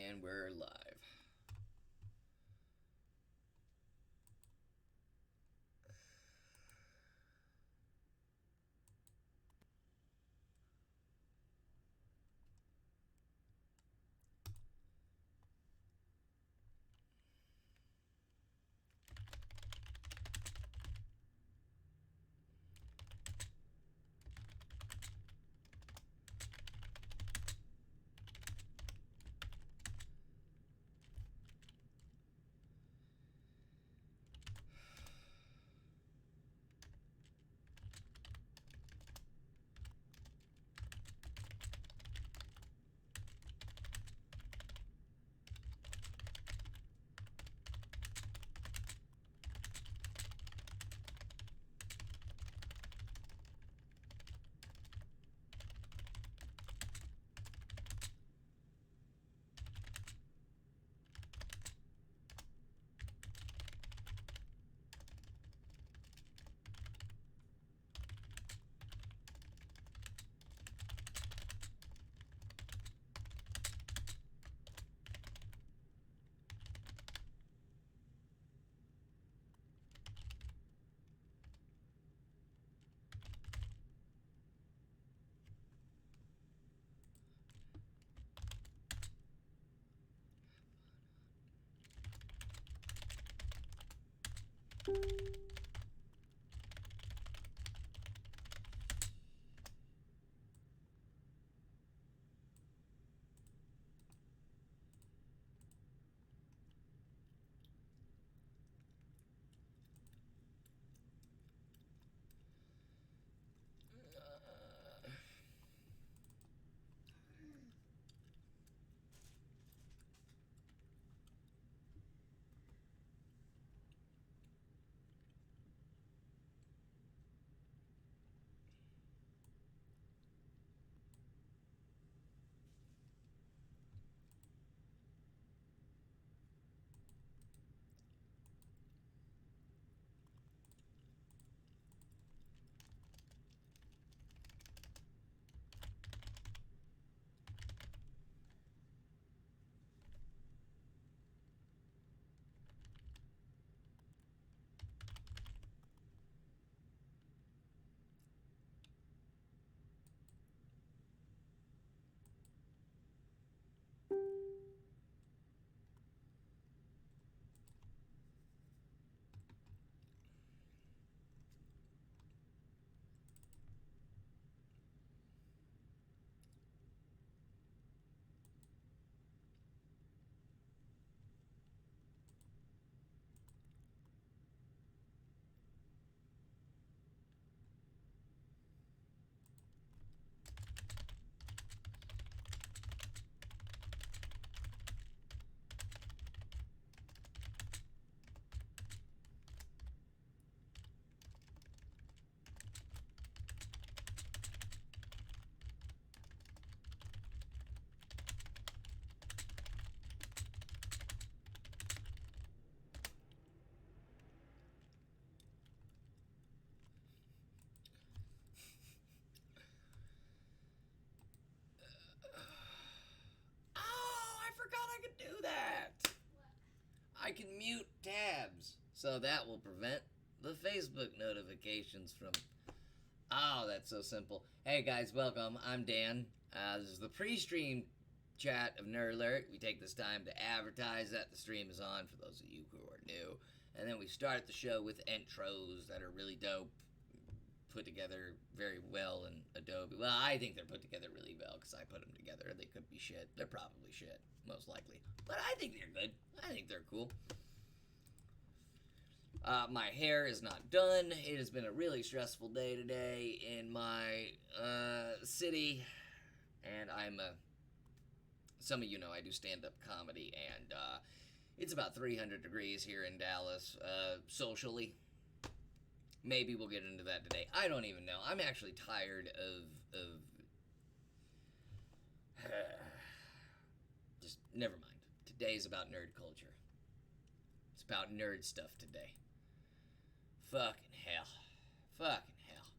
And we're live. Oh, I forgot I could do that. I can mute tabs, so that will prevent the Facebook notifications from. Oh, that's so simple. Hey guys, welcome. I'm Dan. This is the pre-stream chat of Nerd Alert. We take this time to advertise that the stream is on for those of you who are new, and then we start the show with intros that are really dope, put together very well in Adobe. Well, I think they're put together really well because I put them together. They could be shit. They're probably shit, most likely. But I think they're good. I think they're cool. My hair is not done. It has been a really stressful day today in my city. And some of you know I do stand-up comedy. And it's about 300 degrees here in Dallas, socially. Maybe we'll get into that today. I don't even know. I'm actually tired of just never mind. Today's about nerd culture. It's about nerd stuff today. Fucking hell. Fucking hell.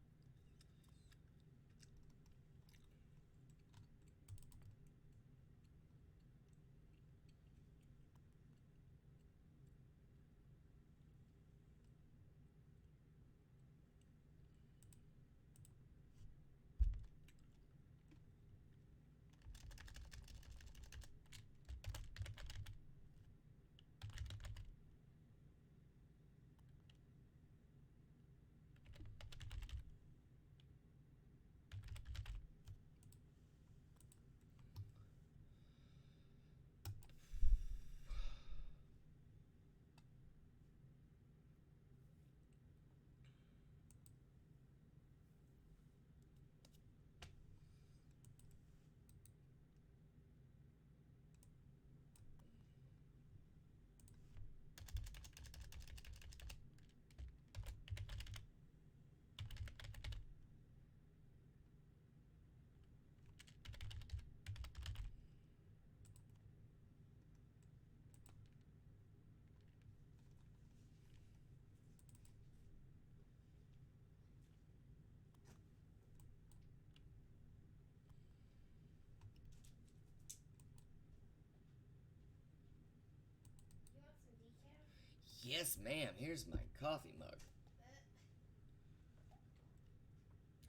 Yes, ma'am. Here's my coffee mug.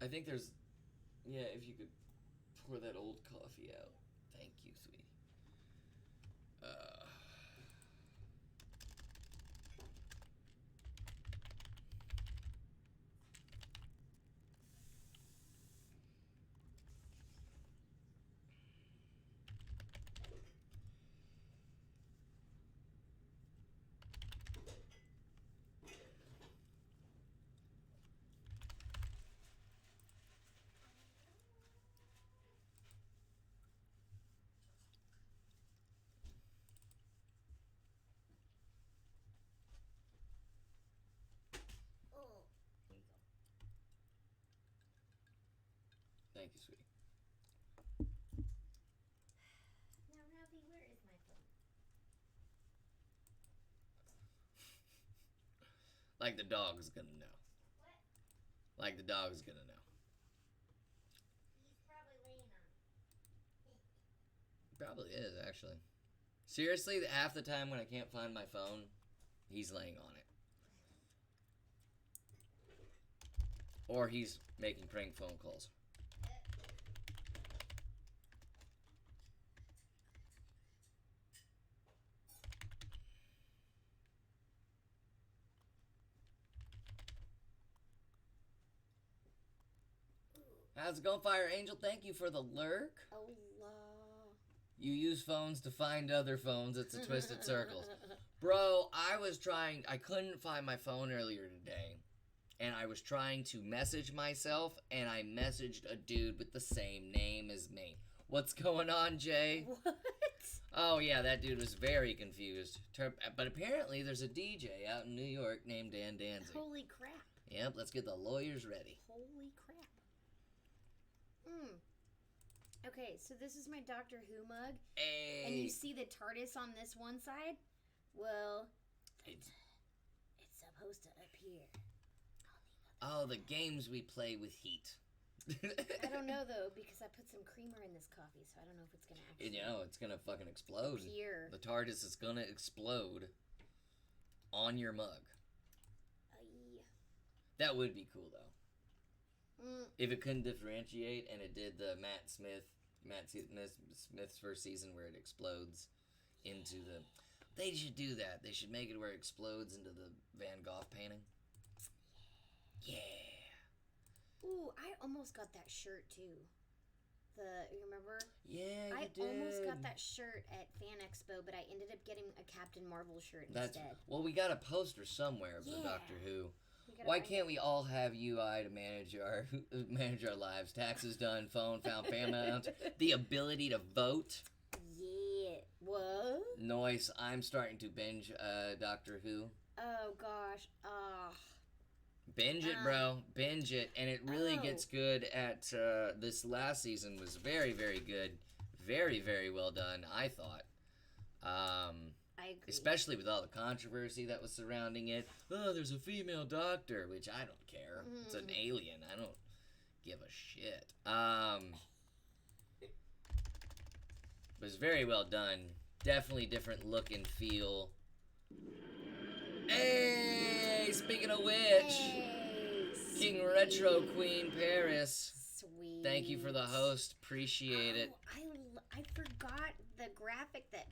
I think there's... Yeah, if you could pour that old coffee out. Thank you, sweetie. Thank you, sweetie. Now, Ralphie, where is my phone? Like the dog's gonna know. What? Like the dog's gonna know. He's probably laying on it. Probably is, actually. Seriously, half the time when I can't find my phone, he's laying on it. Or he's making prank phone calls. How's it going, Fire Angel? Thank you for the lurk. Allah. You use phones to find other phones. It's a twisted circles. Bro, I couldn't find my phone earlier today. And I was trying to message myself, and I messaged a dude with the same name as me. What's going on, Jay? What? Oh, yeah, that dude was very confused. But apparently there's a DJ out in New York named Dan Danzig. Holy crap. Yep, let's get the lawyers ready. Holy crap. Okay, so this is my Doctor Who mug. Hey. And you see the TARDIS on this one side? Well, It's supposed to appear. Oh, the games we play with heat. I don't know, though, because I put some creamer in this coffee, so I don't know if it's going to actually It's going to fucking explode. appear. The TARDIS is going to explode on your mug. That would be cool, though. If it couldn't differentiate and it did the Matt Smith's first season where it explodes into the... They should do that. They should make it where it explodes into the Van Gogh painting. Yeah. Ooh, I almost got that shirt, too. You remember? Yeah, I did. almost got that shirt at Fan Expo, but I ended up getting a Captain Marvel shirt instead. Well, we got a poster somewhere of the Doctor Who. Why can't we all have UI to manage our lives? Taxes done, phone found, family amounts, the ability to vote. Yeah. What? Noise. I'm starting to binge Doctor Who. Oh gosh. Binge it, bro. Binge it, and it really gets good at. This last season was very, very good, very, very well done. I thought. I agree. Especially with all the controversy that was surrounding it. Oh, there's a female doctor, which I don't care. It's an alien. I don't give a shit. It was very well done. Definitely different look and feel. Hey, speaking of which, King Retro Queen Paris. Sweet. Thank you for the host. Appreciate it. I forgot the graphic that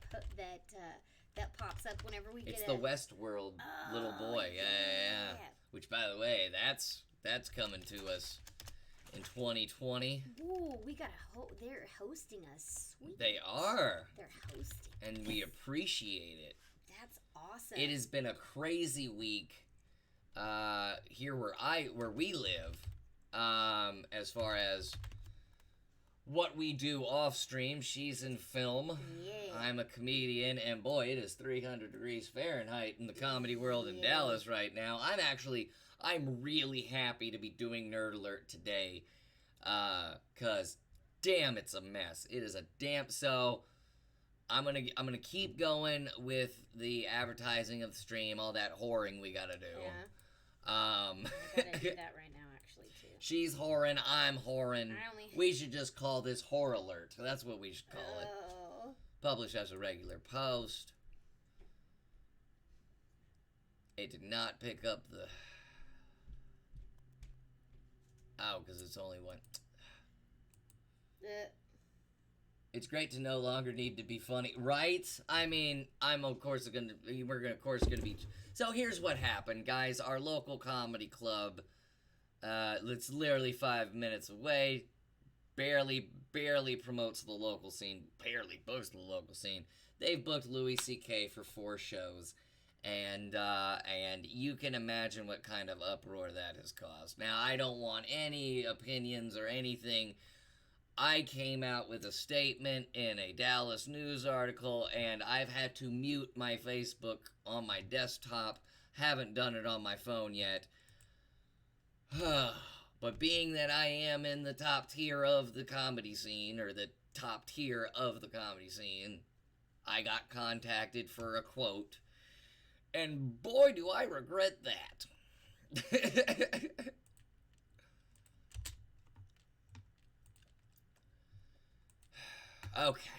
pops up whenever we get It's the Westworld little boy. Yeah. Which, by the way, that's coming to us in 2020. Ooh, we got they're hosting us. Sweet. They are. They're hosting. And we appreciate it. That's awesome. It has been a crazy week here where we live, as far as what we do off stream. She's in film. Yeah. I'm a comedian, and boy, it is 300 degrees Fahrenheit in the comedy world in Dallas right now. I'm really happy to be doing Nerd Alert today, cause damn, it's a mess. It is a damn. So I'm gonna keep going with the advertising of the stream, all that whoring we gotta do. Yeah. I gotta do that right now, actually, too. She's whoring, I'm whoring. We should just call this Whore Alert. That's what we should call it. Publish as a regular post. It did not pick up the... Oh, because it's only one. It's great to no longer need to be funny, right? I mean, we're of course gonna be. So here's what happened, guys. Our local comedy club, it's literally 5 minutes away. Barely promotes the local scene. Barely boasts the local scene. They've booked Louis C.K. for 4 shows. And you can imagine what kind of uproar that has caused. Now, I don't want any opinions or anything. I came out with a statement in a Dallas News article, and I've had to mute my Facebook on my desktop. Haven't done it on my phone yet. But being that I am in the top tier of the comedy scene, or the top tier of the comedy scene, I got contacted for a quote. And boy, do I regret that. Okay.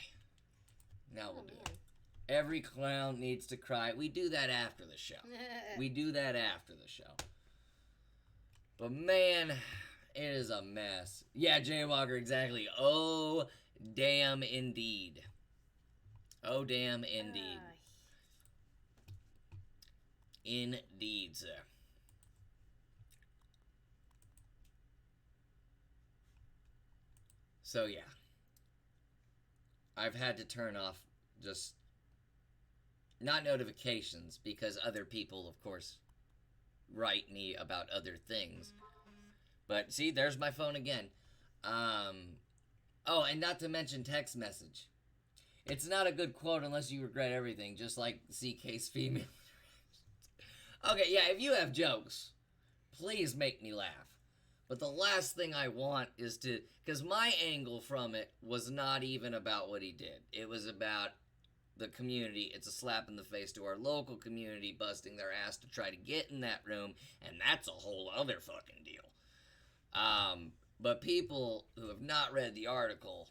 Now we'll do it. Every clown needs to cry. We do that after the show. But man, it is a mess. Yeah, Jaywalker, exactly. Oh, damn indeed. Oh, damn indeed. Indeed, sir. So, yeah. I've had to turn off just... not notifications, because other people, of course, write me about other things. But, see, there's my phone again. Oh, and not to mention text message. It's not a good quote unless you regret everything, just like CK's female. Okay, yeah, if you have jokes, please make me laugh. But the last thing I want is to... because my angle from it was not even about what he did. It was about the community. It's a slap in the face to our local community busting their ass to try to get in that room, and that's a whole other fucking deal. But people who have not read the article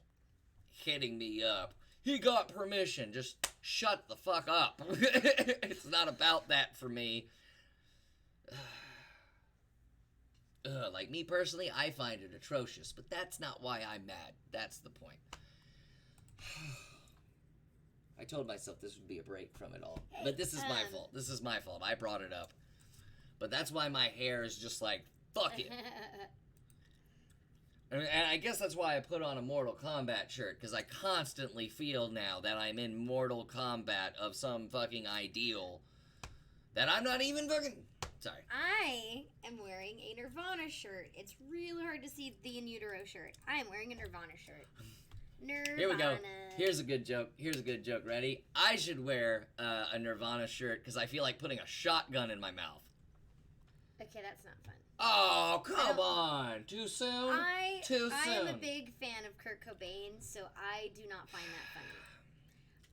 hitting me up, he got permission, just shut the fuck up. It's not about that for me. Like me personally, I find it atrocious, but that's not why I'm mad. That's the point. I told myself this would be a break from it all. But this is my fault. This is my fault. I brought it up. But that's why my hair is just like, fuck it. And I guess that's why I put on a Mortal Kombat shirt, because I constantly feel now that I'm in Mortal Kombat of some fucking ideal that I'm not even fucking... Sorry. I am wearing a Nirvana shirt. It's really hard to see the in utero shirt. I am wearing a Nirvana shirt. Nirvana. Here we go. Here's a good joke. Ready? I should wear a Nirvana shirt because I feel like putting a shotgun in my mouth. Okay, that's not fun. Oh, come on. Too soon? Too soon. I am a big fan of Kurt Cobain, so I do not find that funny.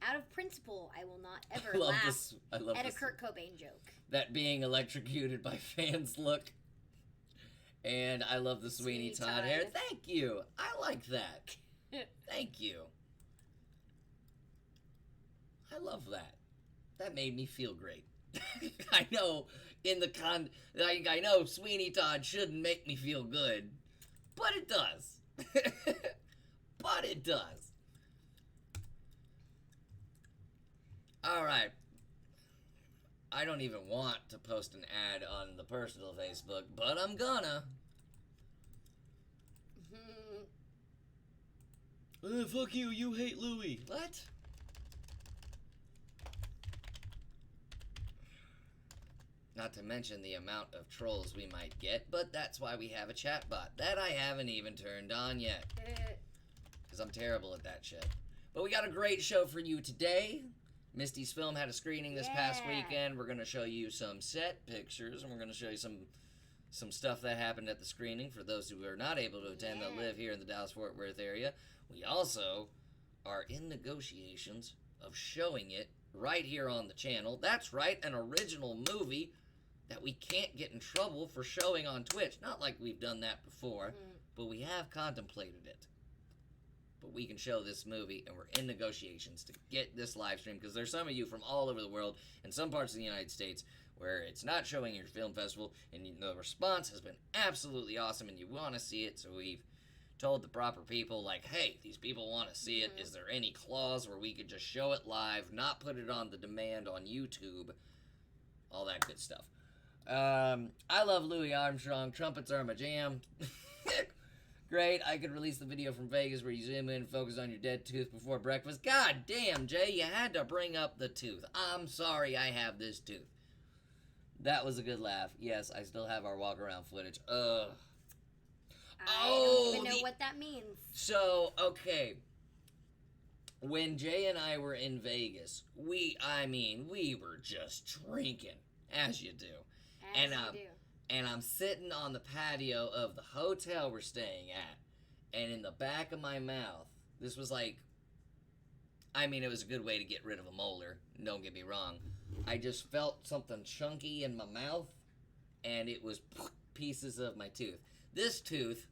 Out of principle, I will not ever laugh at a Kurt Cobain joke. That being electrocuted by fans look. And I love the Sweeney Todd hair. Thank you. I like that. Thank you. I love that. That made me feel great. I know I know Sweeney Todd shouldn't make me feel good, but it does. But it does. Alright. I don't even want to post an ad on the personal Facebook, but I'm gonna. Fuck you, you hate Louis. What? Not to mention the amount of trolls we might get, but that's why we have a chat bot. That I haven't even turned on yet. Because I'm terrible at that shit. But we got a great show for you today. Misty's Film had a screening this past weekend. We're going to show you some set pictures, and we're going to show you some stuff that happened at the screening for those who are not able to attend that live here in the Dallas-Fort Worth area. We also are in negotiations of showing it right here on the channel. That's right, an original movie that we can't get in trouble for showing on Twitch. Not like we've done that before, but we have contemplated it. But we can show this movie, and we're in negotiations to get this live stream, because there's some of you from all over the world, and some parts of the United States, where it's not showing your film festival, and the response has been absolutely awesome, and you want to see it, so we've told the proper people, like, hey, these people want to see it. Is there any clause where we could just show it live, not put it on the demand on YouTube, all that good stuff. I love Louis Armstrong. Trumpets are my jam. Great, I could release the video from Vegas where you zoom in and focus on your dead tooth before breakfast. God damn, Jay, you had to bring up the tooth. I'm sorry I have this tooth. That was a good laugh. Yes, I still have our walk-around footage. Ugh. I don't even know what that means. So, okay. When Jay and I were in Vegas, we were just drinking, as you do. As you do. And I'm sitting on the patio of the hotel we're staying at, and in the back of my mouth, this was like, it was a good way to get rid of a molar, don't get me wrong. I just felt something chunky in my mouth, and it was pieces of my tooth. This tooth,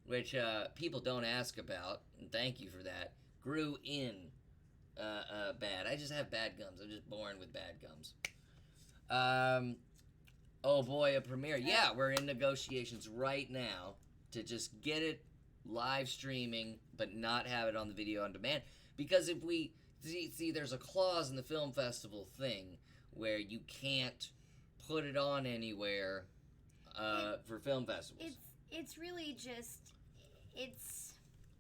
which people don't ask about, and thank you for that, grew in bad. I just have bad gums. I'm just born with bad gums. Oh boy, a premiere. Yeah, we're in negotiations right now to just get it live streaming, but not have it on the video on demand. Because if we see there's a clause in the film festival thing where you can't put it on anywhere for film festivals. It's really just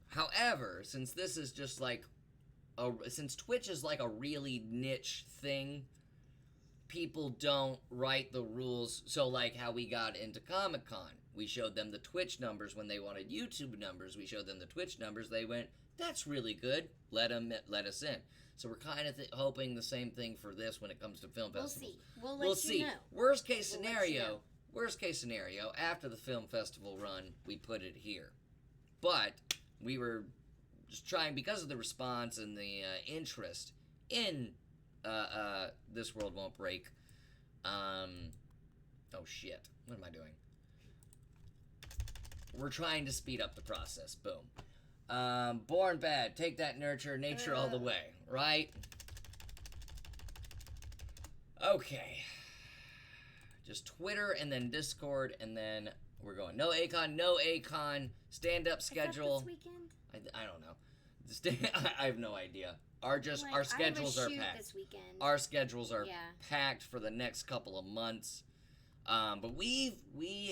However, since this is just like since Twitch is like a really niche thing, people don't write the rules. So like how we got into Comic-Con, we showed them the Twitch numbers. When they wanted YouTube numbers, we showed them the Twitch numbers. They went, that's really good, let us in. So we're kind of hoping the same thing for this when it comes to film festivals. We'll let you know. Worst case scenario, after the film festival run, we put it here. But we were just trying, because of the response and the interest in This World Won't Break. Oh shit, what am I doing? We're trying to speed up the process. Boom. Born bad, take that nurture, nature all the way, right? Okay. Just Twitter and then Discord, and then we're going. No Akon, stand-up schedule. Is that this weekend? I don't know. I have no idea. Our schedules are packed. This weekend. Our schedules are packed for the next couple of months. But we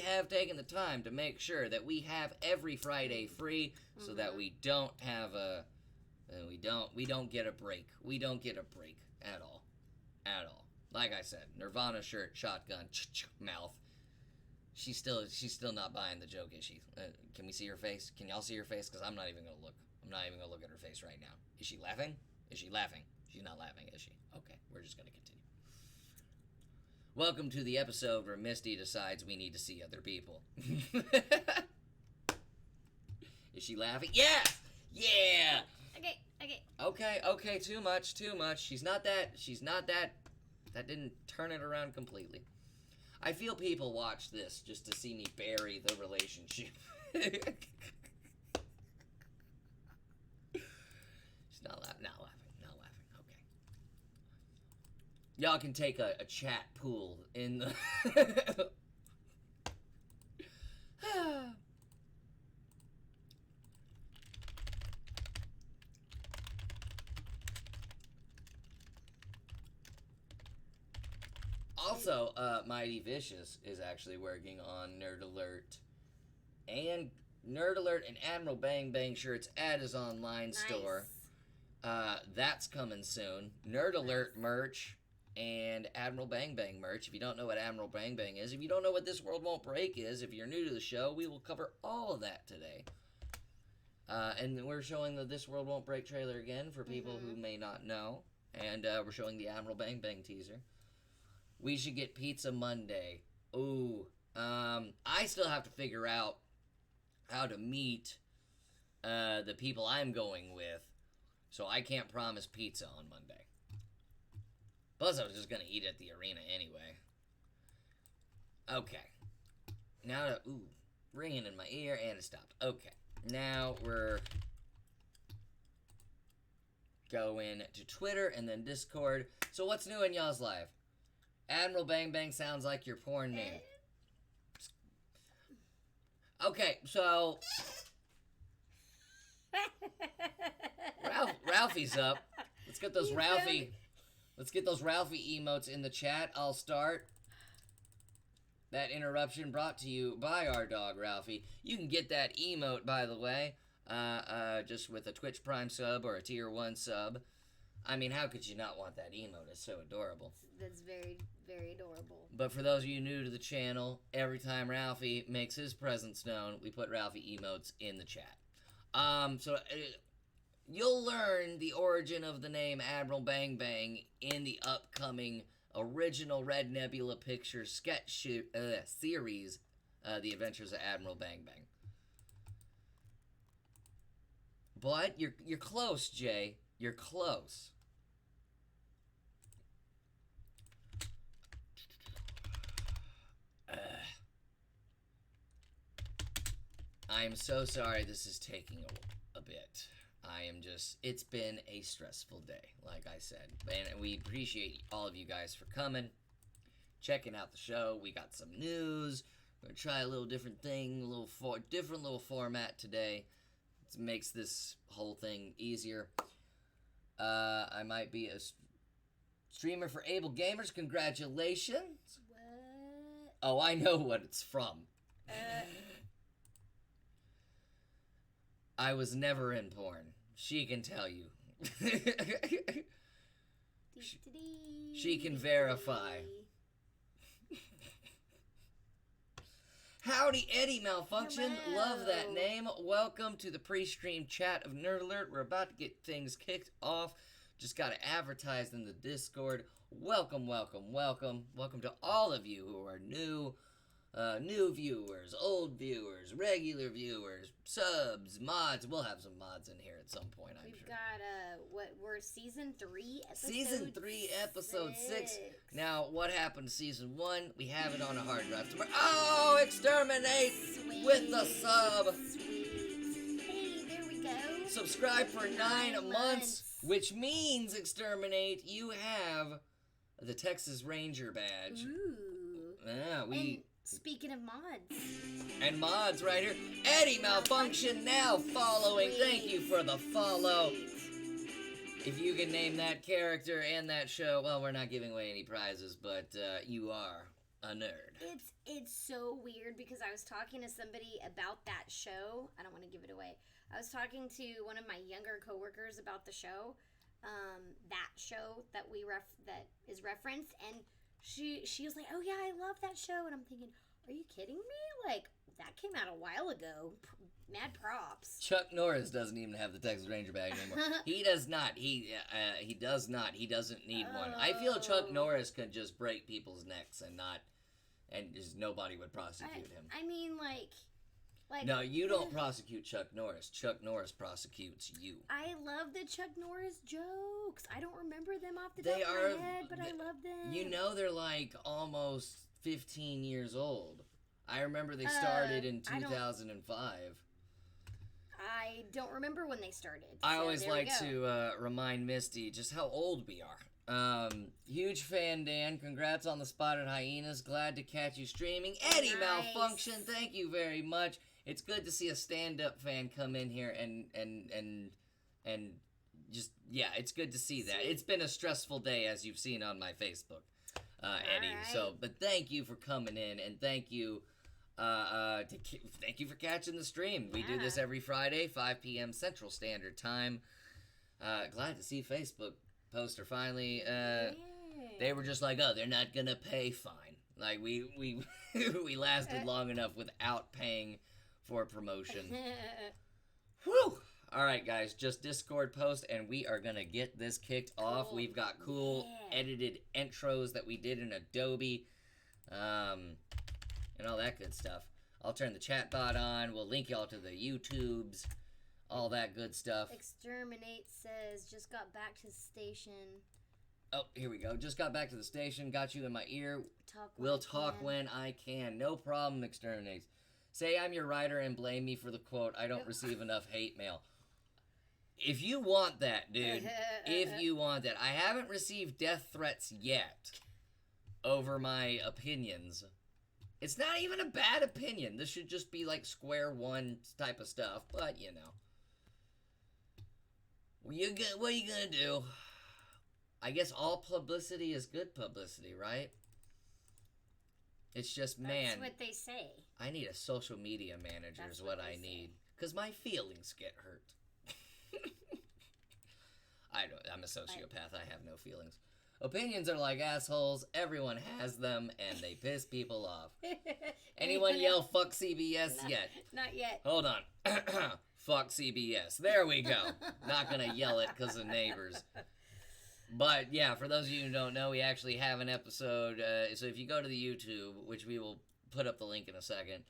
have taken the time to make sure that we have every Friday free, so that we don't have we don't get a break. We don't get a break at all. Like I said, Nirvana shirt, shotgun, mouth. She's still not buying the joke, is she? Can we see her face? Can y'all see her face? Because I'm not even gonna look. I'm not even gonna look at her face right now. Is she laughing? She's not laughing, is she? Okay, we're just gonna continue. Welcome to the episode where Misty decides we need to see other people. Is she laughing? Yes! Yeah! Okay, too much. She's not that. That didn't turn it around completely. I feel people watch this just to see me bury the relationship. She's not laughing. Okay. Y'all can take a chat pool in the... Also, Mighty Vicious is actually working on Nerd Alert and Admiral Bang Bang shirts at his online store. That's coming soon. Nerd Alert merch and Admiral Bang Bang merch. If you don't know what Admiral Bang Bang is, if you don't know what This World Won't Break is, if you're new to the show, we will cover all of that today. And we're showing the This World Won't Break trailer again for people who may not know. And we're showing the Admiral Bang Bang teaser. We should get Pizza Monday. Ooh. I still have to figure out how to meet the people I'm going with. So I can't promise pizza on Monday. Plus, I was just going to eat at the arena anyway. Okay. Now, ringing in my ear, and it stopped. Okay. Now we're going to Twitter and then Discord. So what's new in y'all's life? Admiral Bang Bang sounds like your porn name. Okay, so Ralphie's up. Let's get those Ralphie emotes in the chat. I'll start. That interruption brought to you by our dog Ralphie. You can get that emote, by the way, just with a Twitch Prime sub or a Tier 1 sub. I mean, how could you not want that emote? It's so adorable. That's very, very adorable. But for those of you new to the channel, every time Ralphie makes his presence known, we put Ralphie emotes in the chat. You'll learn the origin of the name Admiral Bang Bang in the upcoming original Red Nebula Pictures sketch series, The Adventures of Admiral Bang Bang. But you're close, Jay. You're close. I am so sorry this is taking a bit. It's been a stressful day, like I said. And we appreciate all of you guys for coming, checking out the show. We got some news. We're going to try a little different thing, different little format today. It makes this whole thing easier. I might be a streamer for Able Gamers. Congratulations. What? Oh, I know what it's from. I was never in porn. She can tell you. She can verify. Howdy, Eddie Malfunction. Hello. Love that name. Welcome to the pre-stream chat of Nerd Alert. We're about to get things kicked off. Just got to advertise in the Discord. Welcome, welcome, welcome. Welcome to all of you who are new. New viewers, old viewers, regular viewers, subs, mods. We'll have some mods in here at some point, I'm sure. We've got, we're season 3, episode Season 3, episode 6. Now, what happened to season 1? We have it on a hard drive tomorrow. Oh, Exterminate Sweet. With the sub. Sweet. Hey, there we go. Subscribe for 9 months, which means, Exterminate, you have the Texas Ranger badge. Ooh. Yeah, Speaking of mods. And mods right here. Eddie Malfunction now following. Sweet. Thank you for the follow. If you can name that character and that show, well, we're not giving away any prizes, but you are a nerd. It's so weird because I was talking to somebody about that show. I don't want to give it away. I was talking to one of my younger coworkers about the show, that show that that is referenced, and she was like, "Oh yeah, I love that show," and I'm thinking, "Are you kidding me? Like that came out a while ago. Mad props." Chuck Norris doesn't even have the Texas Ranger badge anymore. He does not. He does not. He doesn't need one. I feel Chuck Norris could just break people's necks and just nobody would prosecute him. I mean, like. No, you don't prosecute Chuck Norris. Chuck Norris prosecutes you. I love the Chuck Norris jokes. I don't remember them off the top of my head, but I love them. You know they're like almost 15 years old. I remember they started in 2005. I don't remember when they started. I always like to remind Misty just how old we are. Huge fan, Dan. Congrats on the Spotted Hyenas. Glad to catch you streaming. Eddie Malfunction, thank you very much. It's good to see a stand-up fan come in here and just, yeah, it's good to see that. It's been a stressful day, as you've seen on my Facebook, Eddie. Right. So, but thank you for coming in, and thank you for catching the stream. We do this every Friday, 5 p.m. Central Standard Time. Glad to see Facebook poster finally. They were just like, oh, they're not gonna pay. Fine. Like we we lasted long enough without paying for promotion. Whew. All right, guys, just Discord post, and we are gonna get this kicked off. We've got cool edited intros that we did in Adobe, and all that good stuff. I'll turn the chat bot on. We'll link y'all to the YouTubes, all that good stuff. Exterminate says, just got back to the station. Oh, here we go. Just got back to the station. Got you in my ear. We'll talk when I can. No problem, Exterminates. Say I'm your writer and blame me for the quote, I don't receive enough hate mail. If you want that, dude. If you want that. I haven't received death threats yet. over my opinions. It's not even a bad opinion. This should just be like square one type of stuff, but you know. What are you gonna do? I guess all publicity is good publicity, right? It's just, man. That's what they say. I need a social media manager is what I need. Because my feelings get hurt. I'm a sociopath. I have no feelings. Opinions are like assholes. Everyone has them, and they piss people off. Anyone yell fuck CBS yet? Not yet. Hold on. Fuck CBS. There we go. Not going to yell it because of neighbors. But, yeah, for those of you who don't know, we actually have an episode. So if you go to the YouTube, which we will put up the link in a second,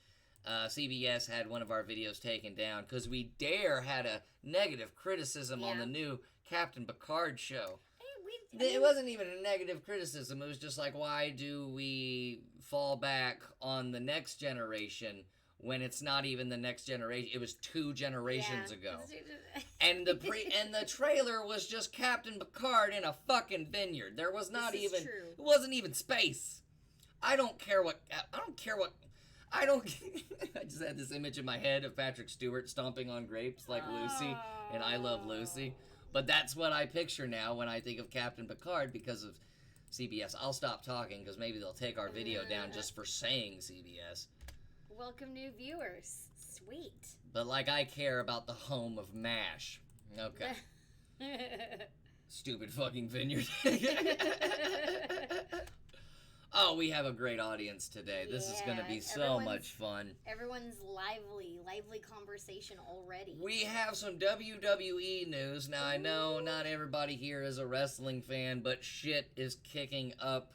CBS had one of our videos taken down because we had a negative criticism on the new Captain Picard show. It wasn't even a negative criticism. It was just like, why do we fall back on the next generation when it's not even the next generation? It was 2 generations ago. And the trailer was just Captain Picard in a fucking vineyard. There was not even true. It wasn't even space. I just had this image in my head of Patrick Stewart stomping on grapes like Lucy and I Love Lucy. But that's what I picture now when I think of Captain Picard because of CBS. I'll stop talking because maybe they'll take our video down just for saying CBS. Welcome new viewers. Sweet. But like I care about the home of MASH. Okay. Stupid fucking vineyard. Oh, we have a great audience today. This is going to be so much fun. Everyone's lively conversation already. We have some WWE news. Now, I know not everybody here is a wrestling fan, but shit is kicking up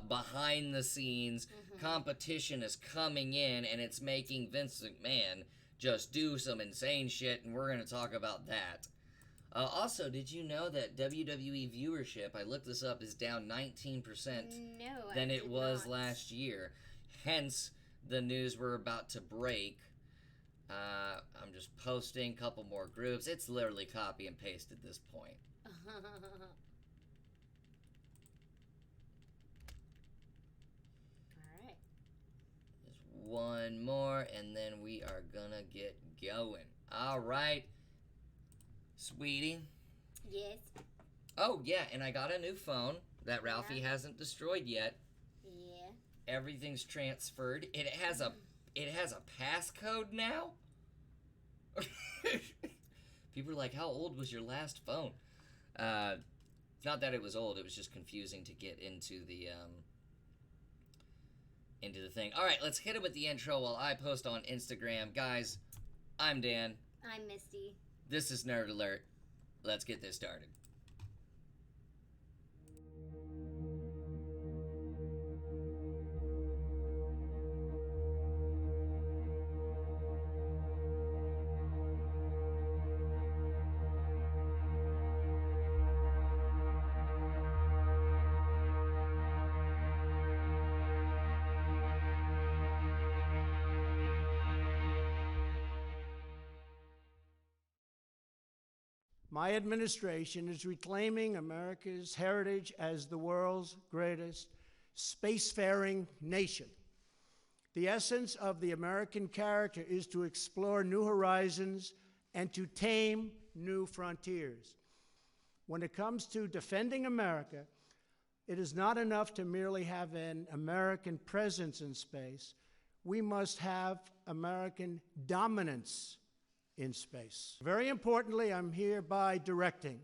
behind the scenes. Mm-hmm. Competition is coming in, and it's making Vince McMahon just do some insane shit, and we're going to talk about that. Also, did you know that WWE viewership, I looked this up, is down 19% than it was last year. Hence, the news we're about to break. I'm just posting a couple more groups. It's literally copy and paste at this point. Alright. Just one more, and then we are gonna get going. Alright. Sweetie? Yes? Oh, yeah, and I got a new phone that Ralphie hasn't destroyed yet. Yeah. Everything's transferred. It has a passcode now? People are like, how old was your last phone? Not that it was old, it was just confusing to get into the thing. Alright, let's hit it with the intro while I post on Instagram. Guys, I'm Dan. I'm Misty. This is Nerd Alert. Let's get this started. My administration is reclaiming America's heritage as the world's greatest spacefaring nation. The essence of the American character is to explore new horizons and to tame new frontiers. When it comes to defending America, it is not enough to merely have an American presence in space. We must have American dominance in space. Very importantly, I'm hereby directing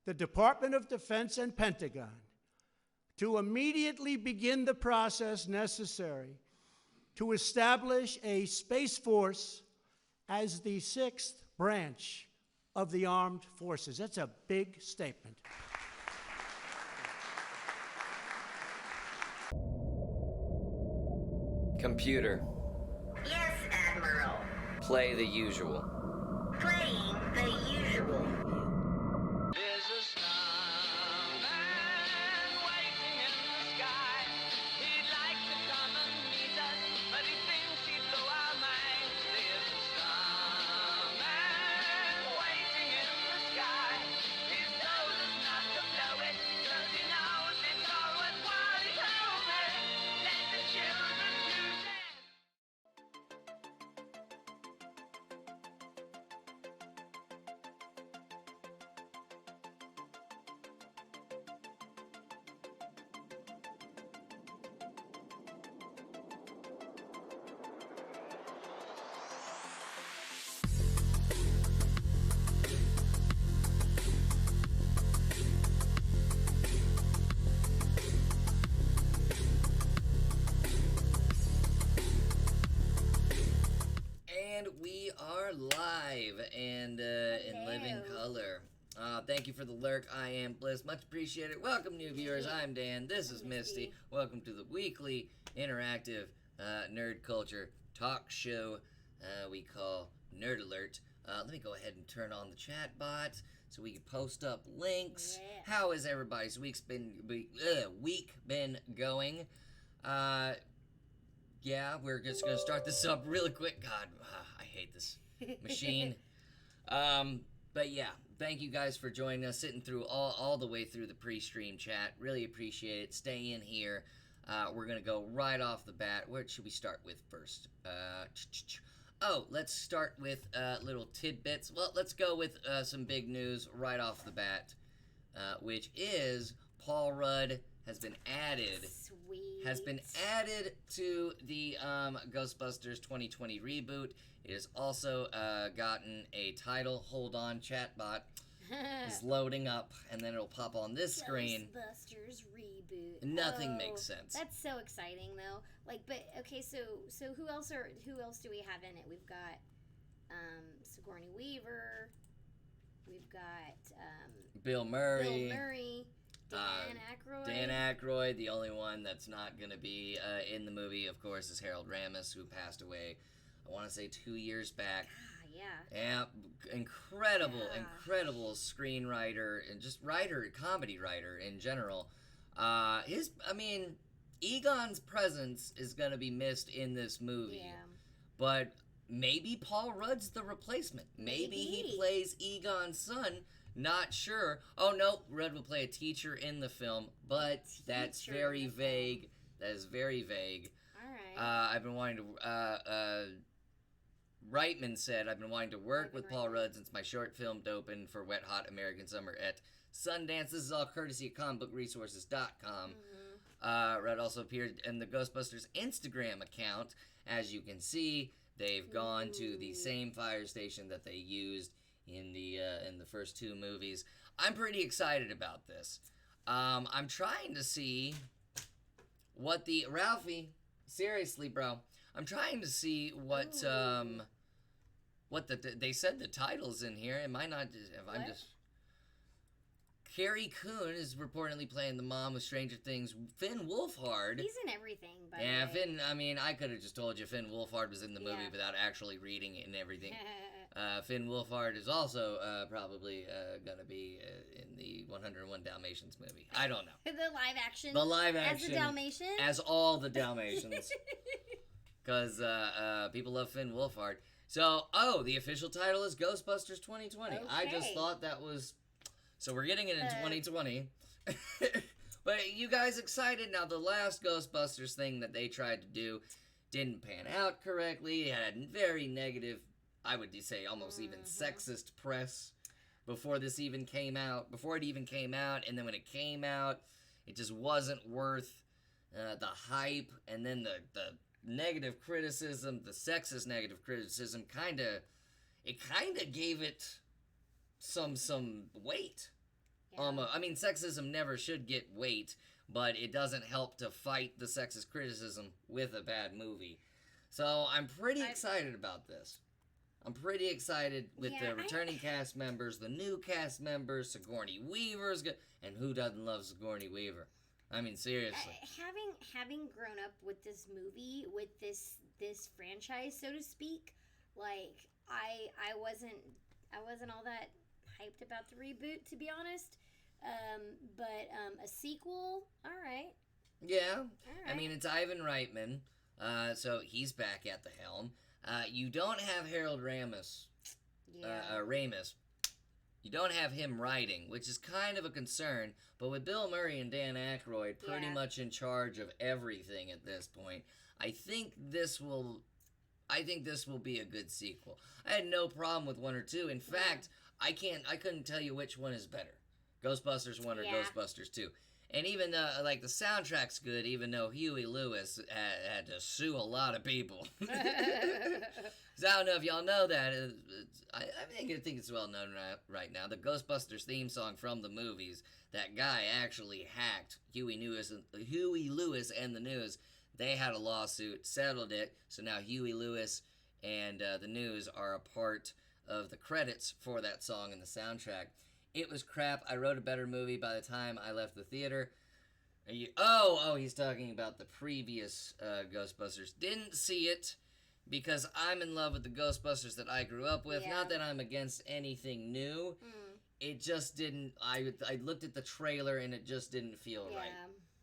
the Department of Defense and Pentagon to immediately begin the process necessary to establish a Space Force as the 6th branch of the armed forces. That's a big statement. Computer. Yes, Admiral. Play the usual. Playing the usual. There's a starman waiting in the sky. He'd like to come and meet us, but he thinks he'd blow our minds. There's a starman waiting in the sky. He's told us not to blow it, 'cause he knows it's all worthwhile. color. Thank you for the lurk. I am Bliss. Much appreciated. Welcome, new viewers. I'm Dan. This is Misty. Welcome to the weekly interactive nerd culture talk show we call Nerd Alert. Let me go ahead and turn on the chat bot so we can post up links. Yeah. How has everybody's week been going? Yeah, we're just gonna start this up really quick. God, I hate this machine. But yeah, thank you guys for joining us, sitting through all the way through the pre-stream chat. Really appreciate it. Stay in here. We're gonna go right off the bat. What should we start with first? Let's start with little tidbits. Well, let's go with some big news right off the bat, which is Paul Rudd has been added. Sweet. Has been added to the Ghostbusters 2020 reboot. It has also gotten a title. Hold on, chatbot is loading up, and then it'll pop on this screen. Ghostbusters reboot. Nothing makes sense. That's so exciting, though. Like, but okay, so who else do we have in it? We've got Sigourney Weaver. We've got Bill Murray. Dan Aykroyd. Dan Aykroyd. The only one that's not going to be in the movie, of course, is Harold Ramis, who passed away, I want to say 2 years back. Yeah. Incredible screenwriter and just comedy writer in general. Egon's presence is going to be missed in this movie. Yeah. But maybe Paul Rudd's the replacement. Maybe he plays Egon's son. Not sure. Oh, no, Rudd will play a teacher in the film, but that's very vague. That is very vague. All right. I've been wanting to... Reitman said, I've been wanting to work with Paul Rudd since my short film opened for Wet Hot American Summer at Sundance. This is all courtesy of comicbookresources.com. Rudd also appeared in the Ghostbusters Instagram account. As you can see, they've gone to the same fire station that they used in the first two movies. I'm pretty excited about this. I'm trying to see what the... Ralphie, seriously, bro. I'm trying to see what they said the title's in here. Am I not? I'm just. Carrie Coon is reportedly playing the mom of Stranger Things. Finn Wolfhard. He's in everything, by the yeah, way. Finn. I mean, I could have just told you Finn Wolfhard was in the movie without actually reading it and everything. Finn Wolfhard is also probably gonna be in the 101 Dalmatians movie. I don't know. The live action. The live action. As the Dalmatian. As all the Dalmatians. Because people love Finn Wolfhard. So, the official title is Ghostbusters 2020. Okay. I just thought that was... So we're getting it in 2020. But you guys excited? Now, the last Ghostbusters thing that they tried to do didn't pan out correctly. It had very negative, I would say almost even sexist press before this even came out. Before it even came out. And then when it came out, it just wasn't worth the hype. And then the negative criticism, the sexist negative criticism, kind of gave it some weight. Yeah. I mean, sexism never should get weight, but it doesn't help to fight the sexist criticism with a bad movie. So I'm pretty excited about this. I'm pretty excited with the returning cast members, the new cast members, Sigourney Weaver's good, and who doesn't love Sigourney Weaver? I mean, seriously. Having grown up with this movie, with this franchise, so to speak, like I wasn't all that hyped about the reboot, to be honest. But a sequel, all right. Yeah. All right. I mean, it's Ivan Reitman, so he's back at the helm. You don't have Harold Ramis. Ramis. You don't have him writing, which is kind of a concern, but with Bill Murray and Dan Aykroyd pretty much in charge of everything at this point, I think this will be a good sequel. I had no problem with 1 or 2. In fact, I couldn't tell you which one is better. Ghostbusters 1 or Ghostbusters 2. And even the soundtrack's good, even though Huey Lewis had to sue a lot of people. So I don't know if y'all know that. I think it's well known right now. The Ghostbusters theme song from the movies, that guy actually hacked Huey Lewis and the News. They had a lawsuit, settled it, so now Huey Lewis and the News are a part of the credits for that song and the soundtrack. It was crap. I wrote a better movie by the time I left the theater. He's talking about the previous Ghostbusters. Didn't see it because I'm in love with the Ghostbusters that I grew up with. Yeah. Not that I'm against anything new. It just didn't. I looked at the trailer and it just didn't feel Yeah. right.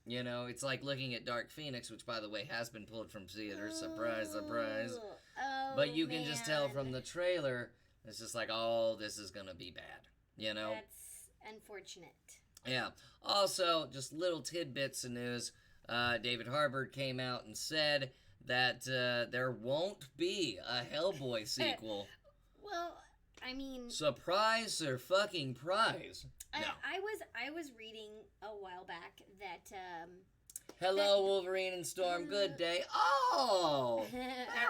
You know, it's like looking at Dark Phoenix, which, by the way, has been pulled from theaters. Surprise, surprise. Oh, But you can just tell man. from the trailer, it's just like, oh, this is going to be bad. You know? That's unfortunate. Yeah. Also, just little tidbits of news. David Harbour came out and said that there won't be a Hellboy sequel. Well, I mean, Surprise or fucking prize. No. I was reading a while back that Hello, Wolverine and Storm. Good day. Oh,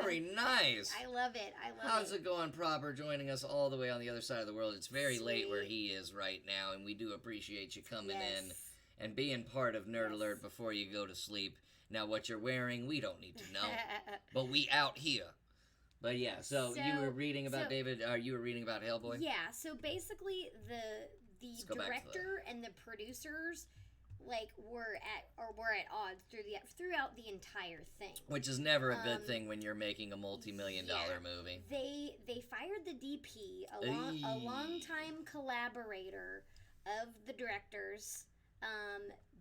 very nice. I love it. I love How's it going, Proper? Joining us all the way on the other side of the world. It's very late where he is right now, and we do appreciate you coming in and being part of Nerd Alert before you go to sleep. Now, what you're wearing, we don't need to know, but we out here. But yeah, so you were reading about David. You were reading about Hellboy. Yeah. So basically, the go back to director and the producers were at odds throughout the entire thing. Which is never a good thing when you're making a multi-million-dollar movie. They fired the DP, a longtime collaborator of the directors,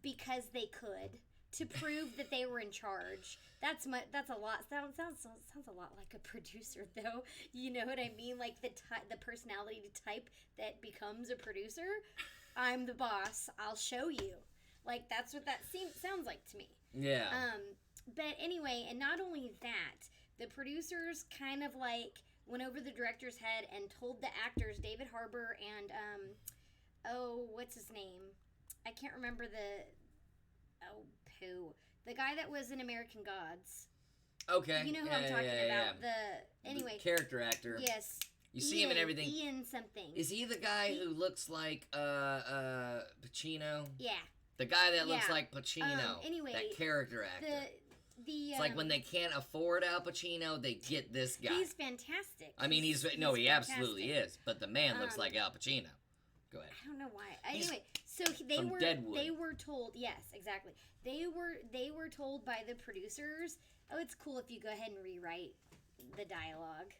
because they could, to prove that they were in charge. That's a lot. Sounds a lot like a producer, though. You know what I mean? Like the personality type that becomes a producer. I'm the boss. I'll show you. Like that's what that sounds like to me. Yeah. But anyway, and not only that, the producers kind of went over the director's head and told the actors, David Harbour and what's his name? I can't remember the guy that was in American Gods. Okay. You know who I'm talking about. The character actor. Yes. You see him in everything. Ian something. Is he the guy who looks like Pacino? Yeah. The guy that looks like Pacino. Anyway, that character actor. It's like when they can't afford Al Pacino, they get this guy. He's fantastic. I mean, he absolutely is. But the man looks like Al Pacino. Go ahead. I don't know why. Anyway, so they were told. Yes, exactly. They were told by the producers, oh, it's cool if you go ahead and rewrite the dialogue.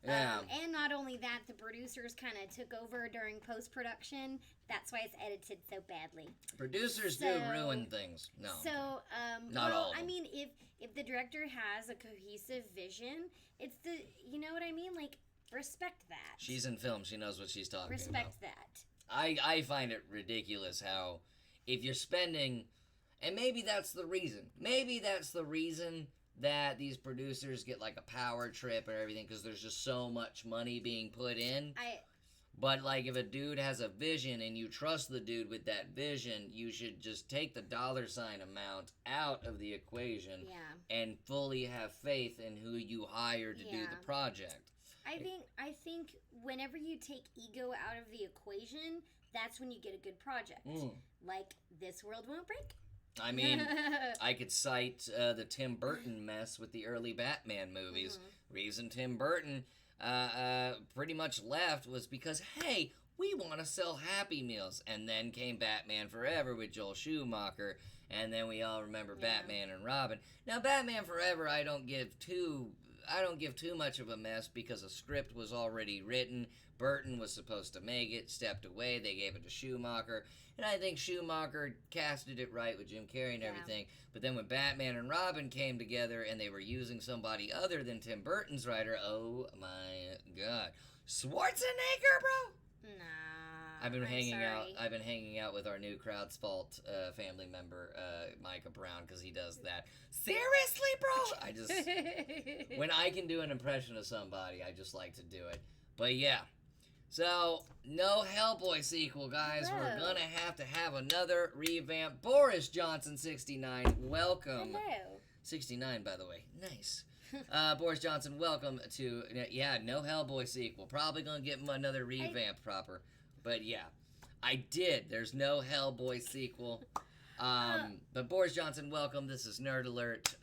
Yeah. And not only that, the producers kind of took over during post-production. That's why it's edited so badly. Producers do ruin things. No. So, not all of them. I mean, if the director has a cohesive vision, it's you know what I mean? Like, respect that. She's in film. She knows what she's talking about. Respect that. I find it ridiculous how if you're spending, and maybe that's the reason. Maybe that's the reason that these producers get like a power trip and everything because there's just so much money being put in. But like if a dude has a vision and you trust the dude with that vision, you should just take the dollar sign amount out of the equation and fully have faith in who you hire to do the project. I think whenever you take ego out of the equation, that's when you get a good project. Like This World Won't Break. I mean, I could cite the Tim Burton mess with the early Batman movies. Reason Tim Burton pretty much left was because, hey, we want to sell Happy Meals. And then came Batman Forever with Joel Schumacher. And then we all remember Batman and Robin. Now, Batman Forever, I don't give too much of a mess because a script was already written. Burton was supposed to make it, stepped away, they gave it to Schumacher, and I think Schumacher casted it right with Jim Carrey and everything. But then when Batman and Robin came together and they were using somebody other than Tim Burton's writer, oh my god. Schwarzenegger, bro? Nah. I've been sorry. hanging out with our new Crowd's Fault family member, Micah Brown, because he does that. Seriously, bro? When I can do an impression of somebody, I just like to do it. But yeah. So, no Hellboy sequel, guys. No. We're gonna have to have another revamp. Boris Johnson, 69, welcome. Hello. 69, by the way. Nice. Boris Johnson, welcome to, no Hellboy sequel. Probably gonna get another revamp proper. But yeah, I did. There's no Hellboy sequel. But Boris Johnson, welcome. This is Nerd Alert,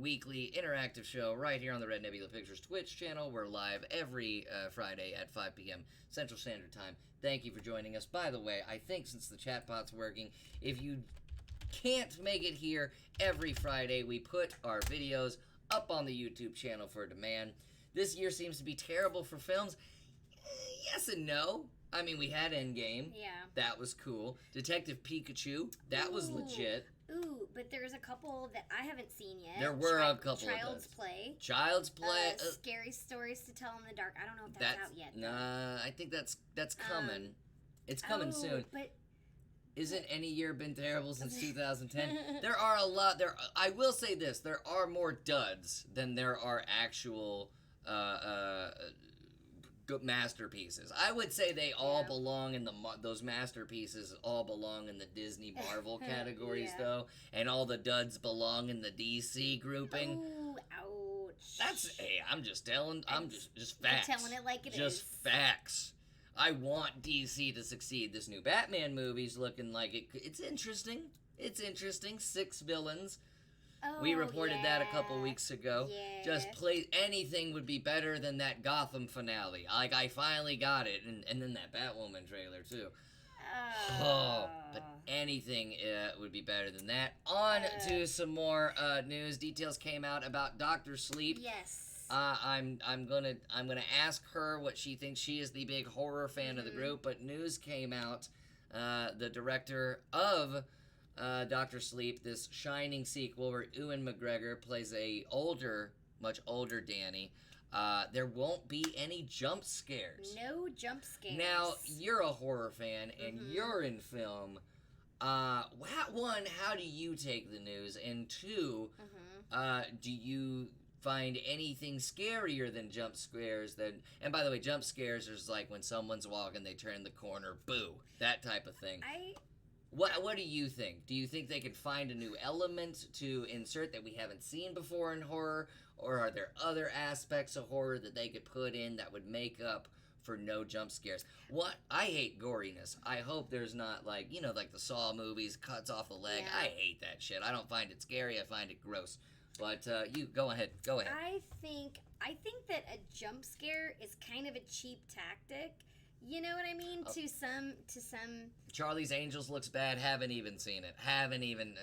weekly interactive show right here on the Red Nebula Pictures Twitch channel. We're live every Friday at 5 p.m. Central Standard Time. Thank you for joining us. By the way, I think since the chatbot's working, if you can't make it here every Friday, we put our videos up on the YouTube channel for demand. This year seems to be terrible for films. Yes and no. I mean, we had Endgame. Yeah. That was cool. Detective Pikachu. That was legit. Ooh, but there's a couple that I haven't seen yet. There were a couple of Child's those. Play. Child's Play. Scary Stories to Tell in the Dark. I don't know if that's out yet. Nah, I think that's coming. It's coming soon. But Isn't any year been terrible since 2010? There are a lot. I will say this: there are more duds than there are actual good masterpieces. I would say they all belong in those masterpieces all belong in the Disney Marvel categories, though, and all the duds belong in the DC grouping. Ooh, ouch. I'm just telling. I'm just facts. You're telling it like it just is. facts. I want DC to succeed. This new Batman movie's looking like it's interesting. It's interesting. 6 villains. Oh, We reported that a couple weeks ago. Yeah. Just anything would be better than that Gotham finale. Like, I finally got it. And then that Batwoman trailer, too. But anything would be better than that. On to some more news. Details came out about Dr. Sleep. Yes. I'm gonna ask her what she thinks. She is the big horror fan of the group, but news came out. The director of Dr. Sleep, this Shining sequel where Ewan McGregor plays much older Danny. There won't be any jump scares. No jump scares. Now, you're a horror fan and you're in film. One, how do you take the news? And two, do you find anything scarier than jump scares? And by the way, jump scares is like when someone's walking, they turn the corner, boo, that type of thing. What do you think? Do you think they could find a new element to insert that we haven't seen before in horror? Or are there other aspects of horror that they could put in that would make up for no jump scares? I hate goriness. I hope there's not like the Saw movies, cuts off a leg. Yeah. I hate that shit. I don't find it scary. I find it gross. But you go ahead. I think that a jump scare is kind of a cheap tactic. You know what I mean? To some. Charlie's Angels looks bad. Haven't even seen it. Haven't even.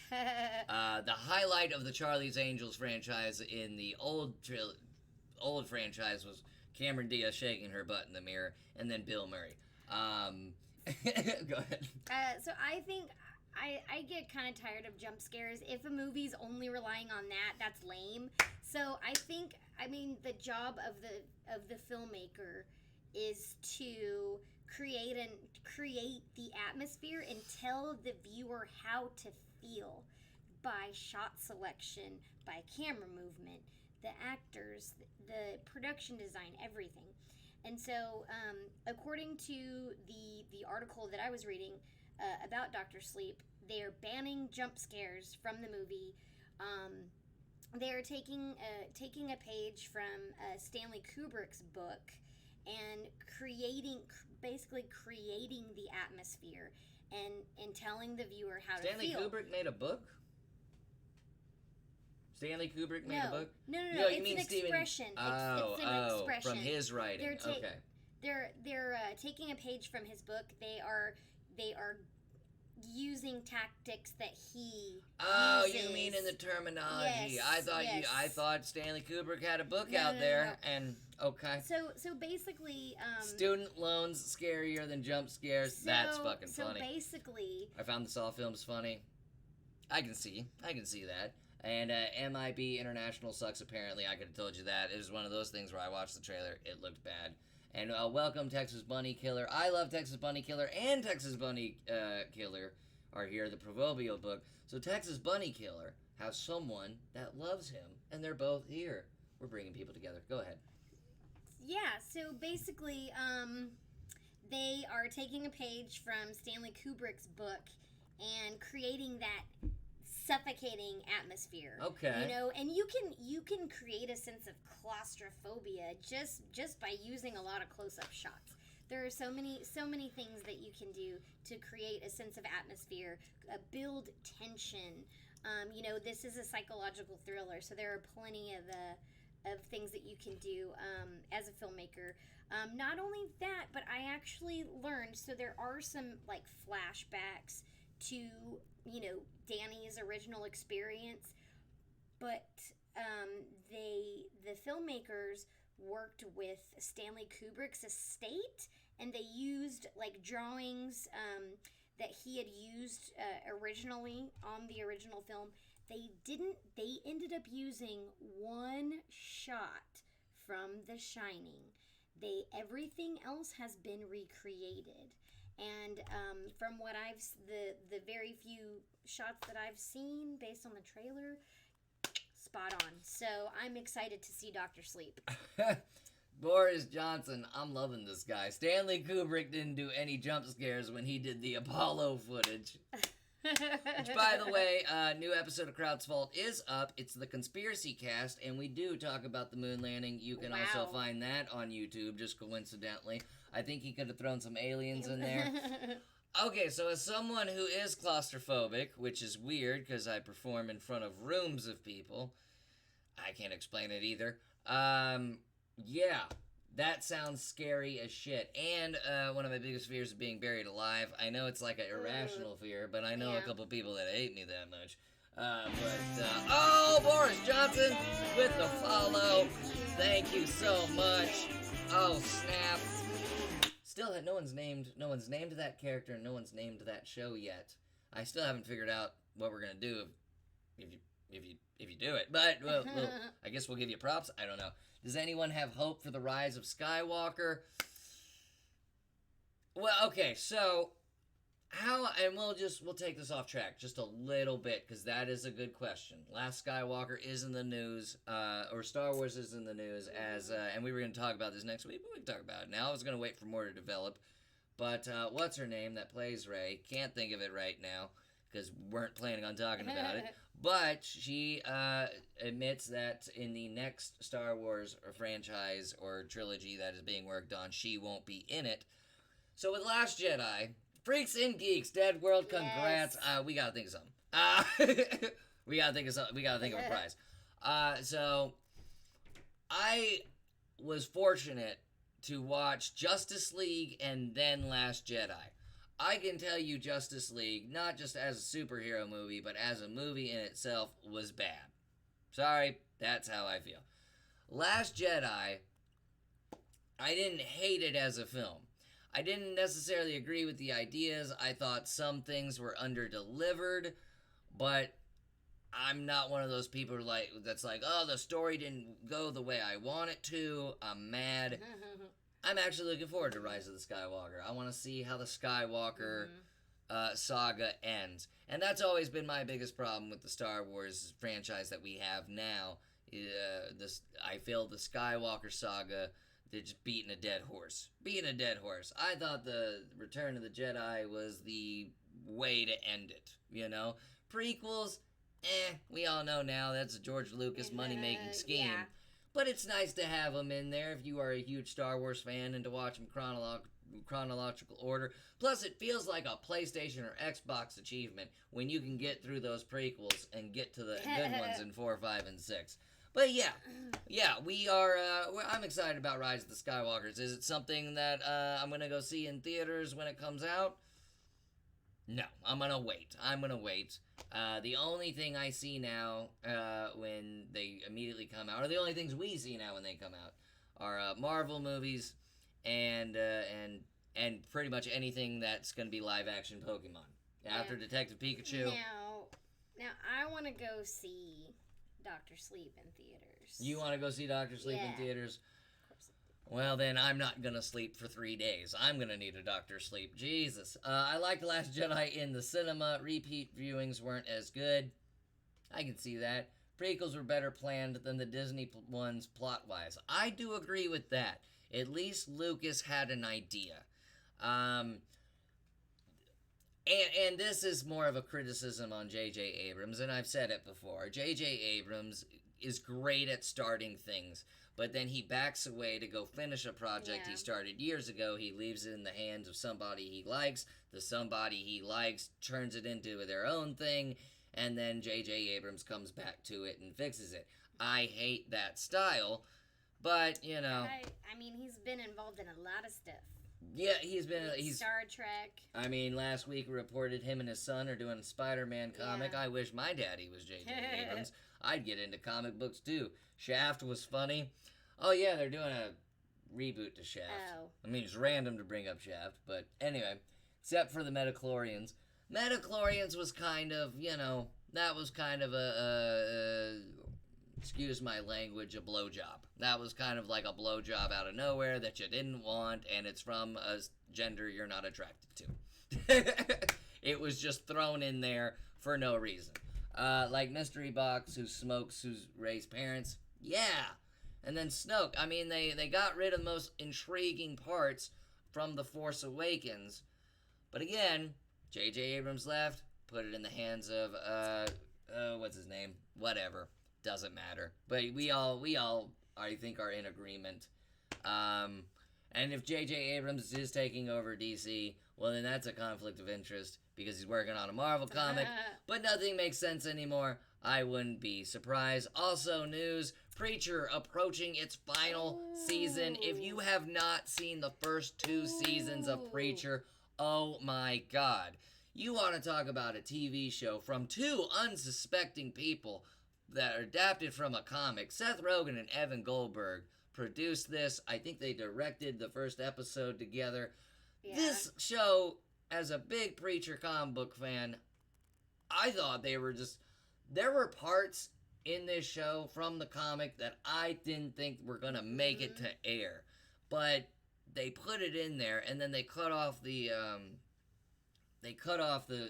The highlight of the Charlie's Angels franchise in the old franchise was Cameron Diaz shaking her butt in the mirror, and then Bill Murray. Go ahead. So I think I get kind of tired of jump scares. If a movie's only relying on that's lame. So I mean, the job of the filmmaker is to create the atmosphere and tell the viewer how to feel by shot selection, by camera movement, the actors, the production design, everything. And so, according to the article that I was reading about Dr. Sleep, they're banning jump scares from the movie. They're taking a page from Stanley Kubrick's book and basically creating the atmosphere and telling the viewer how to feel. Stanley Kubrick made a book? Stanley Kubrick made a book? No, you it's mean an Steven... expression. It's an expression. From his writing. Okay. They're taking a page from his book. They are using tactics that he uses. You mean in the terminology? Yes, I thought Stanley Kubrick had a book out there, and okay. So basically, student loans scarier than jump scares. That's fucking funny. So basically, I found the Saw films funny. I can see that. And MIB International sucks. Apparently, I could have told you that. It was one of those things where I watched the trailer. It looked bad. And welcome, Texas Bunny Killer. I love Texas Bunny Killer, and Texas Bunny Killer are here, the proverbial book. So Texas Bunny Killer has someone that loves him, and they're both here. We're bringing people together. Go ahead. Yeah, so basically, they are taking a page from Stanley Kubrick's book and creating that suffocating atmosphere. Okay. And you can create a sense of claustrophobia just by using a lot of close-up shots. There are so many things that you can do to create a sense of atmosphere, build tension. This is a psychological thriller, so there are plenty of things that you can do as a filmmaker. Not only that, but I actually learned, so there are some like flashbacks to Danny's original experience, but the filmmakers worked with Stanley Kubrick's estate, and they used like drawings that he had used originally on the original film. They ended up using one shot from The Shining. Everything else has been recreated. And from what the very few shots that I've seen based on the trailer, spot on. So I'm excited to see Dr. Sleep. Boris Johnson, I'm loving this guy. Stanley Kubrick didn't do any jump scares when he did the Apollo footage. Which, by the way, new episode of Crowd's Fault is up. It's the Conspiracy Cast, and we do talk about the moon landing. You can also find that on YouTube, just coincidentally. I think he could have thrown some aliens in there. Okay, so as someone who is claustrophobic, which is weird because I perform in front of rooms of people, I can't explain it either. Yeah, that sounds scary as shit. And one of my biggest fears is being buried alive. I know it's like an irrational fear, but I know a couple people that hate me that much. Oh, Boris Johnson with the follow. Thank you so much. Oh, snap. Still, no one's named that character, no one's named that show yet. I still haven't figured out what we're gonna do if you do it. But well, I guess we'll give you props. I don't know. Does anyone have hope for the rise of Skywalker? Well, okay, so and we'll take this off track just a little bit because that is a good question. Last Skywalker is in the news, or Star Wars is in the news and we were going to talk about this next week, but we can talk about it now. I was going to wait for more to develop, but what's her name that plays Rey? Can't think of it right now because we weren't planning on talking about it. But she admits that in the next Star Wars franchise or trilogy that is being worked on, she won't be in it. So with Last Jedi, freaks and geeks, Dead World, congrats. We gotta think of something. We gotta think of a prize. So I was fortunate to watch Justice League and then Last Jedi. I can tell you Justice League, not just as a superhero movie, but as a movie in itself, was bad. Sorry, that's how I feel. Last Jedi, I didn't hate it as a film. I didn't necessarily agree with the ideas. I thought some things were under-delivered, but I'm not one of those people that's like, oh, the story didn't go the way I want it to. I'm mad. I'm actually looking forward to Rise of the Skywalker. I want to see how the Skywalker saga ends. And that's always been my biggest problem with the Star Wars franchise that we have now. I feel the Skywalker saga, they're just beating a dead horse. I thought the Return of the Jedi was the way to end it, Prequels, we all know now that's a George Lucas money-making scheme. Yeah. But it's nice to have them in there if you are a huge Star Wars fan and to watch them chronological order. Plus, it feels like a PlayStation or Xbox achievement when you can get through those prequels and get to the good ones in 4, 5, and 6. But yeah, we are. I'm excited about Rise of the Skywalkers. Is it something that I'm gonna go see in theaters when it comes out? No, I'm gonna wait. The only thing I see now when they immediately come out, or the only things we see now when they come out, are Marvel movies and pretty much anything that's gonna be live action Pokemon. After Detective Pikachu. Now I want to go see Dr. Sleep in theaters. You want to go see Dr. Sleep in theaters? Of course. Well, then I'm not going to sleep for 3 days. I'm going to need a Dr. Sleep. Jesus. I liked Last Jedi in the cinema. Repeat viewings weren't as good. I can see that. Prequels were better planned than the Disney ones plot-wise. I do agree with that. At least Lucas had an idea. And this is more of a criticism on J.J. Abrams, and I've said it before. J.J. Abrams is great at starting things, but then he backs away to go finish a project he Yeah. started years ago. He leaves it in the hands of somebody he likes. The somebody he likes turns it into their own thing, and then J.J. Abrams comes back to it and fixes it. I hate that style, but, you know, I mean, he's been involved in a lot of stuff. yeah, he's Star Trek. I mean, last week reported him and his son are doing a Spider-Man comic. Yeah. I wish my daddy was J.J. Abrams. I'd get into comic books too. Shaft was funny. Oh yeah, they're doing a reboot to Shaft. Oh. I mean, it's random to bring up Shaft, but anyway, except for the Metachlorians. Metachlorians was kind of, you know, that was kind of a excuse my language, a blowjob. That was kind of like a blowjob out of nowhere that you didn't want, and it's from a gender you're not attracted to. It was just thrown in there for no reason. Like Mystery Box, who smokes, who's raised parents. Yeah. And then Snoke. I mean, they got rid of the most intriguing parts from The Force Awakens. But again, J.J. Abrams left, put it in the hands of, what's his name? Whatever. Doesn't matter. But we all, I think, are in agreement. And if J.J. Abrams is taking over DC, well, then that's a conflict of interest because he's working on a Marvel comic, but nothing makes sense anymore. I wouldn't be surprised. Also, news, Preacher approaching its final season. If you have not seen the first 2 seasons of Preacher, oh my God. You want to talk about a TV show from 2 unsuspecting people that are adapted from a comic. Seth Rogen and Evan Goldberg produced this. I think they directed the first episode together. Yeah. This show, as a big Preacher comic book fan, I thought they were just... There were parts in this show from the comic that I didn't think were going to make it to air. But they put it in there, and then they cut off the...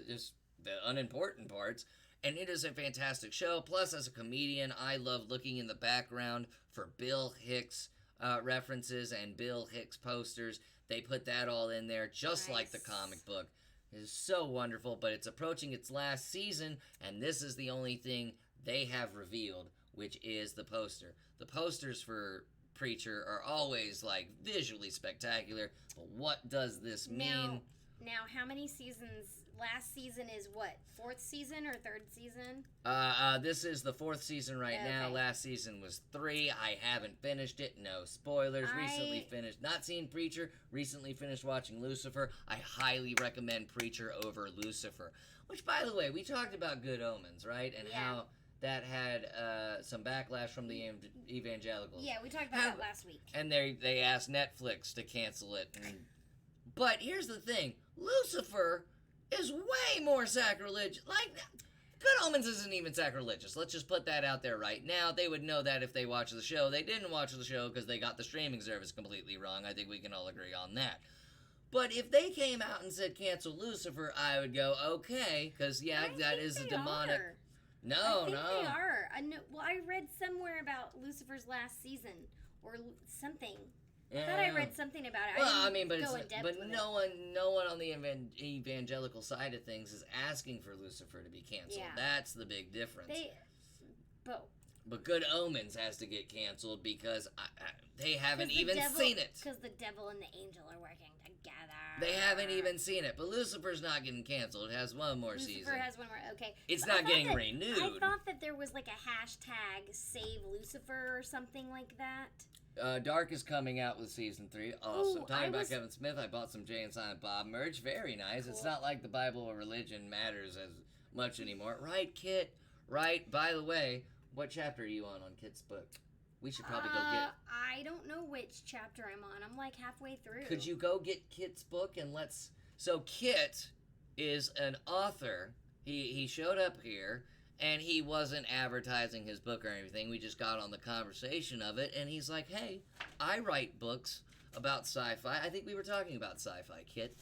just the unimportant parts. And it is a fantastic show. Plus, as a comedian, I love looking in the background for Bill Hicks references and Bill Hicks posters. They put that all in there, just like the comic book. It is so wonderful, but it's approaching its last season, and this is the only thing they have revealed, which is the poster. The posters for Preacher are always, like, visually spectacular, but what does this mean? Now, how many seasons? Last season is what? 4th season or 3rd season? This is the 4th season right now. Okay. Last season was 3. I haven't finished it. No spoilers. Recently finished. Not seen Preacher. Recently finished watching Lucifer. I highly recommend Preacher over Lucifer. Which, by the way, we talked about Good Omens, right? And Yeah. how that had some backlash from the evangelicals. Yeah, we talked about that last week. And they asked Netflix to cancel it. But here's the thing. Lucifer is way more sacrilegious. Like, Good Omens isn't even sacrilegious. Let's just put that out there right now. They would know that if they watch the show. They didn't watch the show because they got the streaming service completely wrong. I think we can all agree on that. But if they came out and said cancel Lucifer, I would go, okay, because, yeah, that is a demonic... Are. No, I think no. they are. I know. Well, I read somewhere about Lucifer's last season or something. I thought I read something about it. Well, I didn't but go in depth with no one on the evangelical side of things is asking for Lucifer to be canceled. Yeah. That's the big difference. But Good Omens has to get canceled because they haven't even seen it. Because the devil and the angel are working together. They haven't even seen it. But Lucifer's not getting canceled. It has one more season. Lucifer has one more. Okay. It's But I not thought getting that- renewed. I thought that there was like a hashtag Save Lucifer or something like that. Dark is coming out with season 3. Awesome. Ooh, Talking about Kevin Smith, I bought some Jay and Silent Bob merch. Very nice. It's Cool. not like the Bible or religion matters as much anymore. Right, Kit? Right? By the way, what chapter are you on Kit's book? We should probably go get... I don't know which chapter I'm on. I'm like halfway through. Could you go get Kit's book and let's... So Kit is an author. He showed up here, and he wasn't advertising his book or anything. We just got on the conversation of it, and he's like, hey, I write books about sci-fi. I think we were talking about sci-fi, Kit.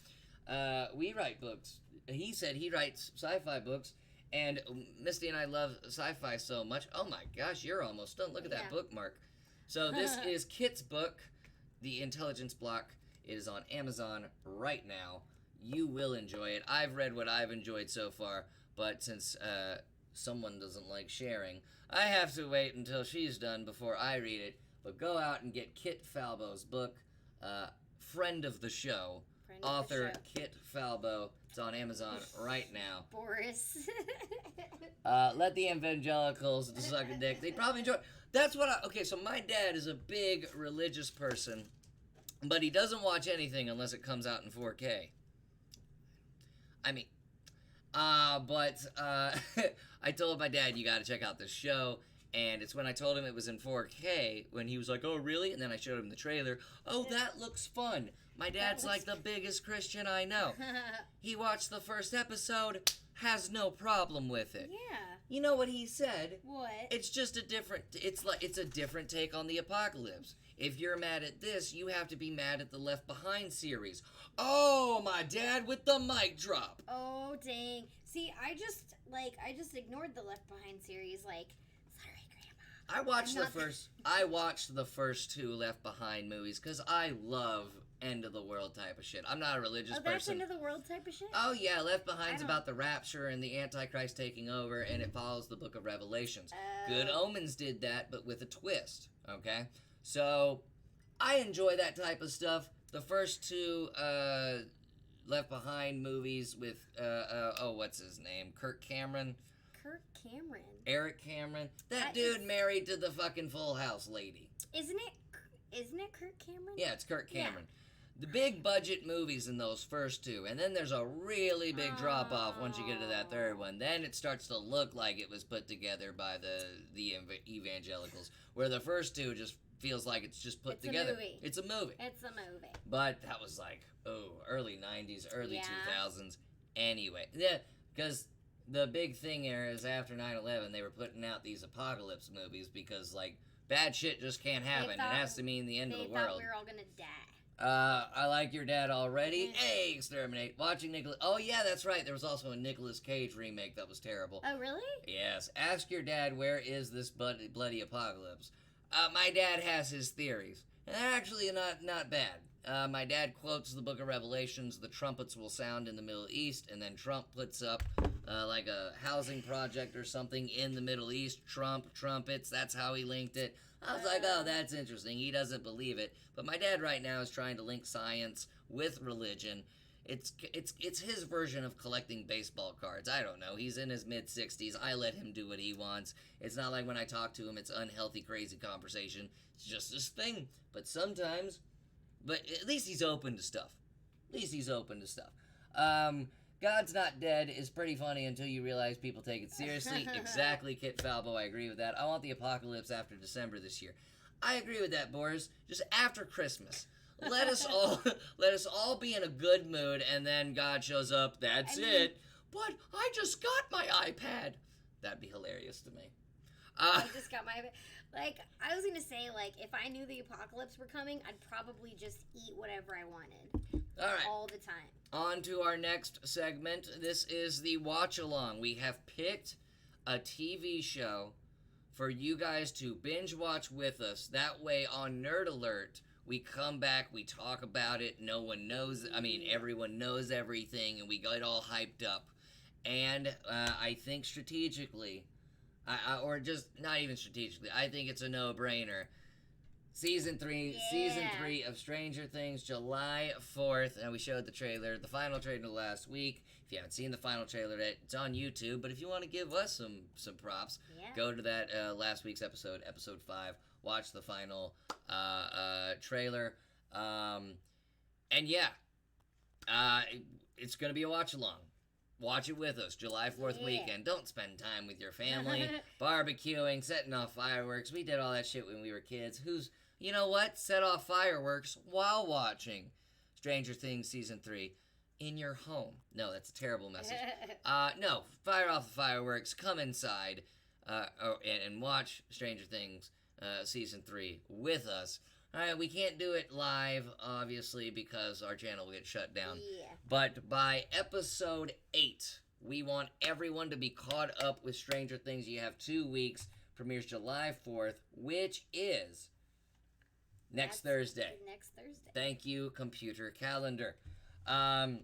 We write books. He said he writes sci-fi books, and Misty and I love sci-fi so much. Oh my gosh, you're almost done. Look at that Yeah. bookmark. So this is Kit's book, The Intelligence Block. It is on Amazon right now. You will enjoy it. I've read what I've enjoyed so far, but since someone doesn't like sharing, I have to wait until she's done before I read it. But go out and get Kit Falbo's book, Friend of the Show. Friend of the Author show. Kit Falbo. It's on Amazon right now. Boris. Let the evangelicals suck a dick. They'd probably enjoy it. That's what okay, so my dad is a big religious person, but he doesn't watch anything unless it comes out in 4K. I mean, I told my dad, you gotta check out this show, and it's when I told him it was in 4K, when he was like, oh, really? And then I showed him the trailer. Oh, that looks fun. My dad's like the biggest Christian I know. He watched the first episode, has no problem with it. Yeah. You know what he said? What? It's just a different, it's a different take on the apocalypse. If you're mad at this, you have to be mad at the Left Behind series. Oh, my dad with the mic drop. Oh, dang. See, I just ignored the Left Behind series, like, sorry, Grandma. I watched the first 2 Left Behind movies because I love end of the world type of shit. I'm not a religious Oh, that's person. end of the world type of shit? Oh yeah, Left Behind's don't- about the rapture and the Antichrist taking over, and it follows the book of Revelations. Oh. Good Omens did that, but with a twist, okay? So, I enjoy that type of stuff. The first 2 Left Behind movies with, what's his name? Kirk Cameron? Kirk Cameron. Eric Cameron? That That dude is- married to the fucking Full House lady. Isn't it Kirk Cameron? Yeah, it's Kirk Yeah. Cameron. The big budget movies in those first 2, and then there's a really big drop off once you get to that third one. Then it starts to look like it was put together by the evangelicals, where the first 2 just feels like it's just put It's a together. movie. It's a movie. It's a movie. But that was like, early 90s, early Yeah. 2000s. Anyway, yeah, because the big thing here is after 9/11, they were putting out these apocalypse movies because, like, bad shit just can't happen. It thought- has to mean the end of They the thought world. we were all gonna die. I Like Your Dad Already. Mm. Hey, Exterminate. Watching Nicholas. Oh, yeah, that's right. There was also a Nicolas Cage remake that was terrible. Oh, really? Yes. Ask your dad, where is this bloody apocalypse? My dad has his theories. And they're actually not bad. My dad quotes the book of Revelations, the trumpets will sound in the Middle East, and then Trump puts up like a housing project or something in the Middle East. Trumpets, that's how he linked it. I was like, oh, that's interesting. He doesn't believe it. But my dad right now is trying to link science with religion. It's his version of collecting baseball cards. I don't know. He's in his mid-60s. I let him do what he wants. It's not like when I talk to him, it's unhealthy, crazy conversation. It's just his thing. But sometimes, but at least he's open to stuff. God's Not Dead is pretty funny until you realize people take it seriously. Exactly, Kit Falbo. I agree with that. I want the apocalypse after December this year. I agree with that, Boris. Just after Christmas. Let us all be in a good mood, and then God shows up. That's it. But I just got my iPad. That'd be hilarious to me. I just got my... Like, I was gonna say, like, if I knew the apocalypse were coming, I'd probably just eat whatever I wanted. All right. All the time. On to our next segment. This is the watch along. We have picked a TV show for you guys to binge watch with us. That way, on Nerd Alert, we come back, we talk about it. No one knows. I mean, everyone knows everything, and we get all hyped up. And I think strategically, or just not even strategically, I think it's a no-brainer. Season 3 of Stranger Things, July 4th, and we showed the trailer, the final trailer last week. If you haven't seen the final trailer, it's on YouTube, but if you want to give us some props, Yeah. go to that last week's episode 5, watch the final trailer, and yeah, it's going to be a watch-along. Watch it with us, July 4th Yeah. weekend. Don't spend time with your family, barbecuing, setting off fireworks. We did all that shit when we were kids. You know what? Set off fireworks while watching Stranger Things Season 3 in your home. No, that's a terrible message. No, fire off the fireworks, come inside, and watch Stranger Things Season 3 with us. All right, we can't do it live, obviously, because our channel will get shut down. Yeah. But by episode 8, we want everyone to be caught up with Stranger Things. You have 2 weeks. Premieres July 4th, which is next Thursday. Next Thursday. Thank you, computer calendar. The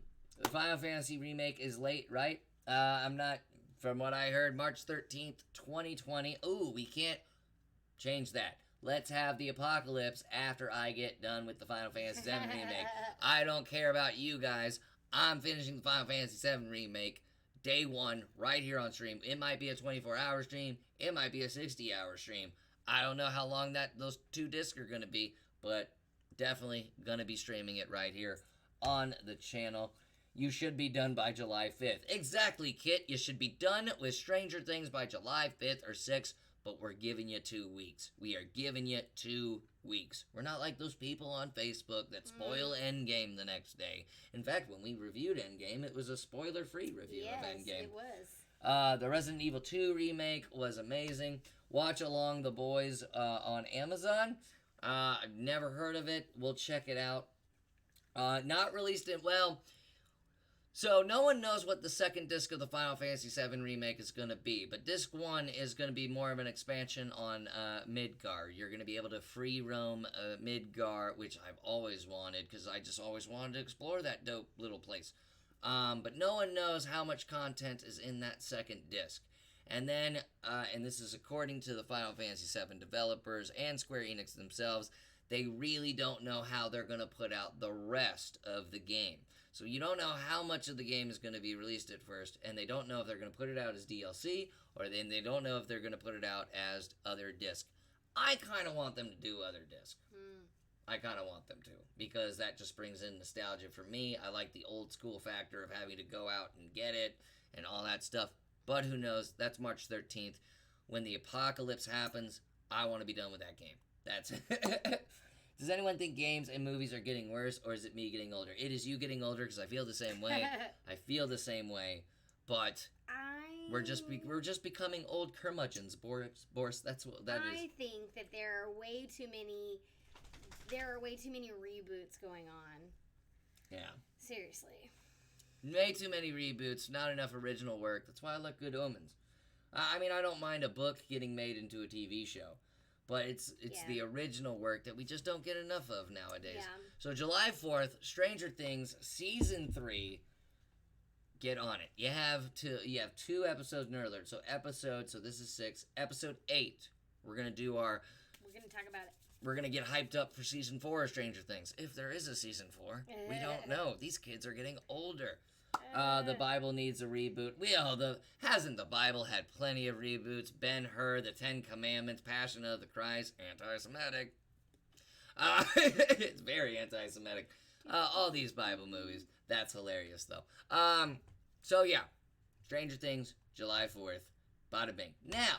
Final Fantasy remake is late, right? I'm not from what I heard, March 13th, 2020. Ooh, we can't change that. Let's have the apocalypse after I get done with the Final Fantasy VII Remake. I don't care about you guys. I'm finishing the Final Fantasy VII Remake day one right here on stream. It might be a 24-hour stream. It might be a 60-hour stream. I don't know how long those 2 discs are going to be, but definitely going to be streaming it right here on the channel. You should be done by July 5th. Exactly, Kit. You should be done with Stranger Things by July 5th or 6th, but we're giving you 2 weeks. We are giving you 2 weeks. We're not like those people on Facebook that spoil Endgame the next day. In fact, when we reviewed Endgame, it was a spoiler-free review of Endgame. Yes, it was. The Resident Evil 2 remake was amazing. Watch Along the Boys on Amazon. I've never heard of it. We'll check it out. Not released in, well, so no one knows what the second disc of the Final Fantasy VII Remake is going to be, but disc 1 is going to be more of an expansion on Midgar. You're going to be able to free roam Midgar, which I've always wanted, because I just always wanted to explore that dope little place. But no one knows how much content is in that second disc. And then, and this is according to the Final Fantasy VII developers and Square Enix themselves, they really don't know how they're going to put out the rest of the game. So you don't know how much of the game is going to be released at first, and they don't know if they're going to put it out as DLC, or then they don't know if they're going to put it out as other disc. I kind of want them to do other disc. I kind of want them to, because that just brings in nostalgia for me. I like the old school factor of having to go out and get it and all that stuff. But who knows? That's March 13th. When the apocalypse happens, I want to be done with that game. That's it. Does anyone think games and movies are getting worse, or is it me getting older? It is you getting older, because I feel the same way. I feel the same way, but we're just becoming old curmudgeons, Boris. That's what that is. I think that there are way too many reboots going on. Yeah. Seriously. Way too many reboots, not enough original work. That's why I like Good Omens. I mean, I don't mind a book getting made into a TV show. But it's the original work that we just don't get enough of nowadays. Yeah. So July 4th, Stranger Things Season 3. Get on it. You have 2 episodes nerd alert. So this is 6. Episode 8. We're gonna talk about it. We're gonna get hyped up for Season 4 of Stranger Things. If there is a Season 4. We don't know. These kids are getting older. The Bible needs a reboot. Hasn't the Bible had plenty of reboots? Ben-Hur, the 10 Commandments, Passion of the Christ, anti-Semitic. It's very anti-Semitic. All these Bible movies. That's hilarious, though. So yeah, Stranger Things, July 4th. Bada bing. Now,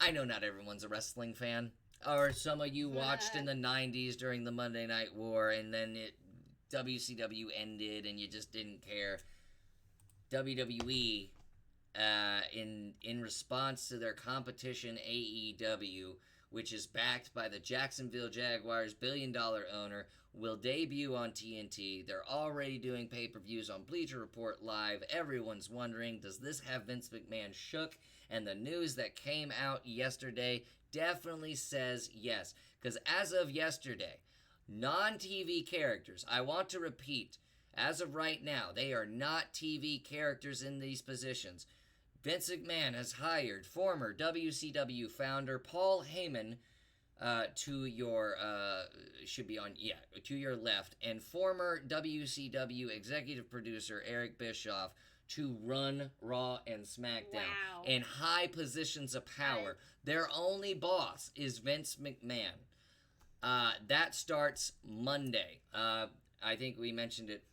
I know not everyone's a wrestling fan. Or some of you watched in the 90s during the Monday Night War, and then WCW ended and you just didn't care. WWE, in response to their competition AEW, which is backed by the Jacksonville Jaguars' billion-dollar owner, will debut on TNT. They're already doing pay-per-views on Bleacher Report Live. Everyone's wondering, does this have Vince McMahon shook? And the news that came out yesterday definitely says yes. Because as of yesterday, non-TV characters, I want to repeat, as of right now, they are not TV characters in these positions. Vince McMahon has hired former WCW founder Paul Heyman to your left, and former WCW executive producer Eric Bischoff to run Raw and SmackDown. Wow. In high positions of power. Their only boss is Vince McMahon. That starts Monday. I think we mentioned it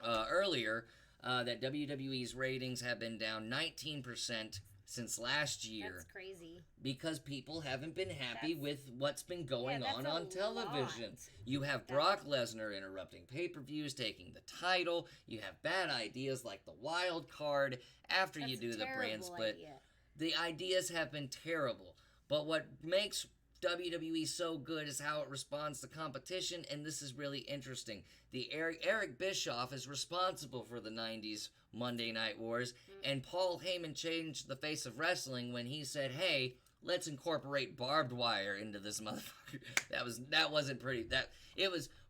earlier, that WWE's ratings have been down 19% since last year. That's crazy. Because people haven't been happy with what's been going on television. Lot. You have Brock Lesnar interrupting pay-per-views, taking the title. You have bad ideas like the wild card after you do the brand split. Idea. The ideas have been terrible. But what makes WWE so good is how it responds to competition, and this is really interesting. The Eric Bischoff is responsible for the 90s Monday Night Wars, and Paul Heyman changed the face of wrestling when he said, hey, let's incorporate barbed wire into this motherfucker. That wasn't pretty.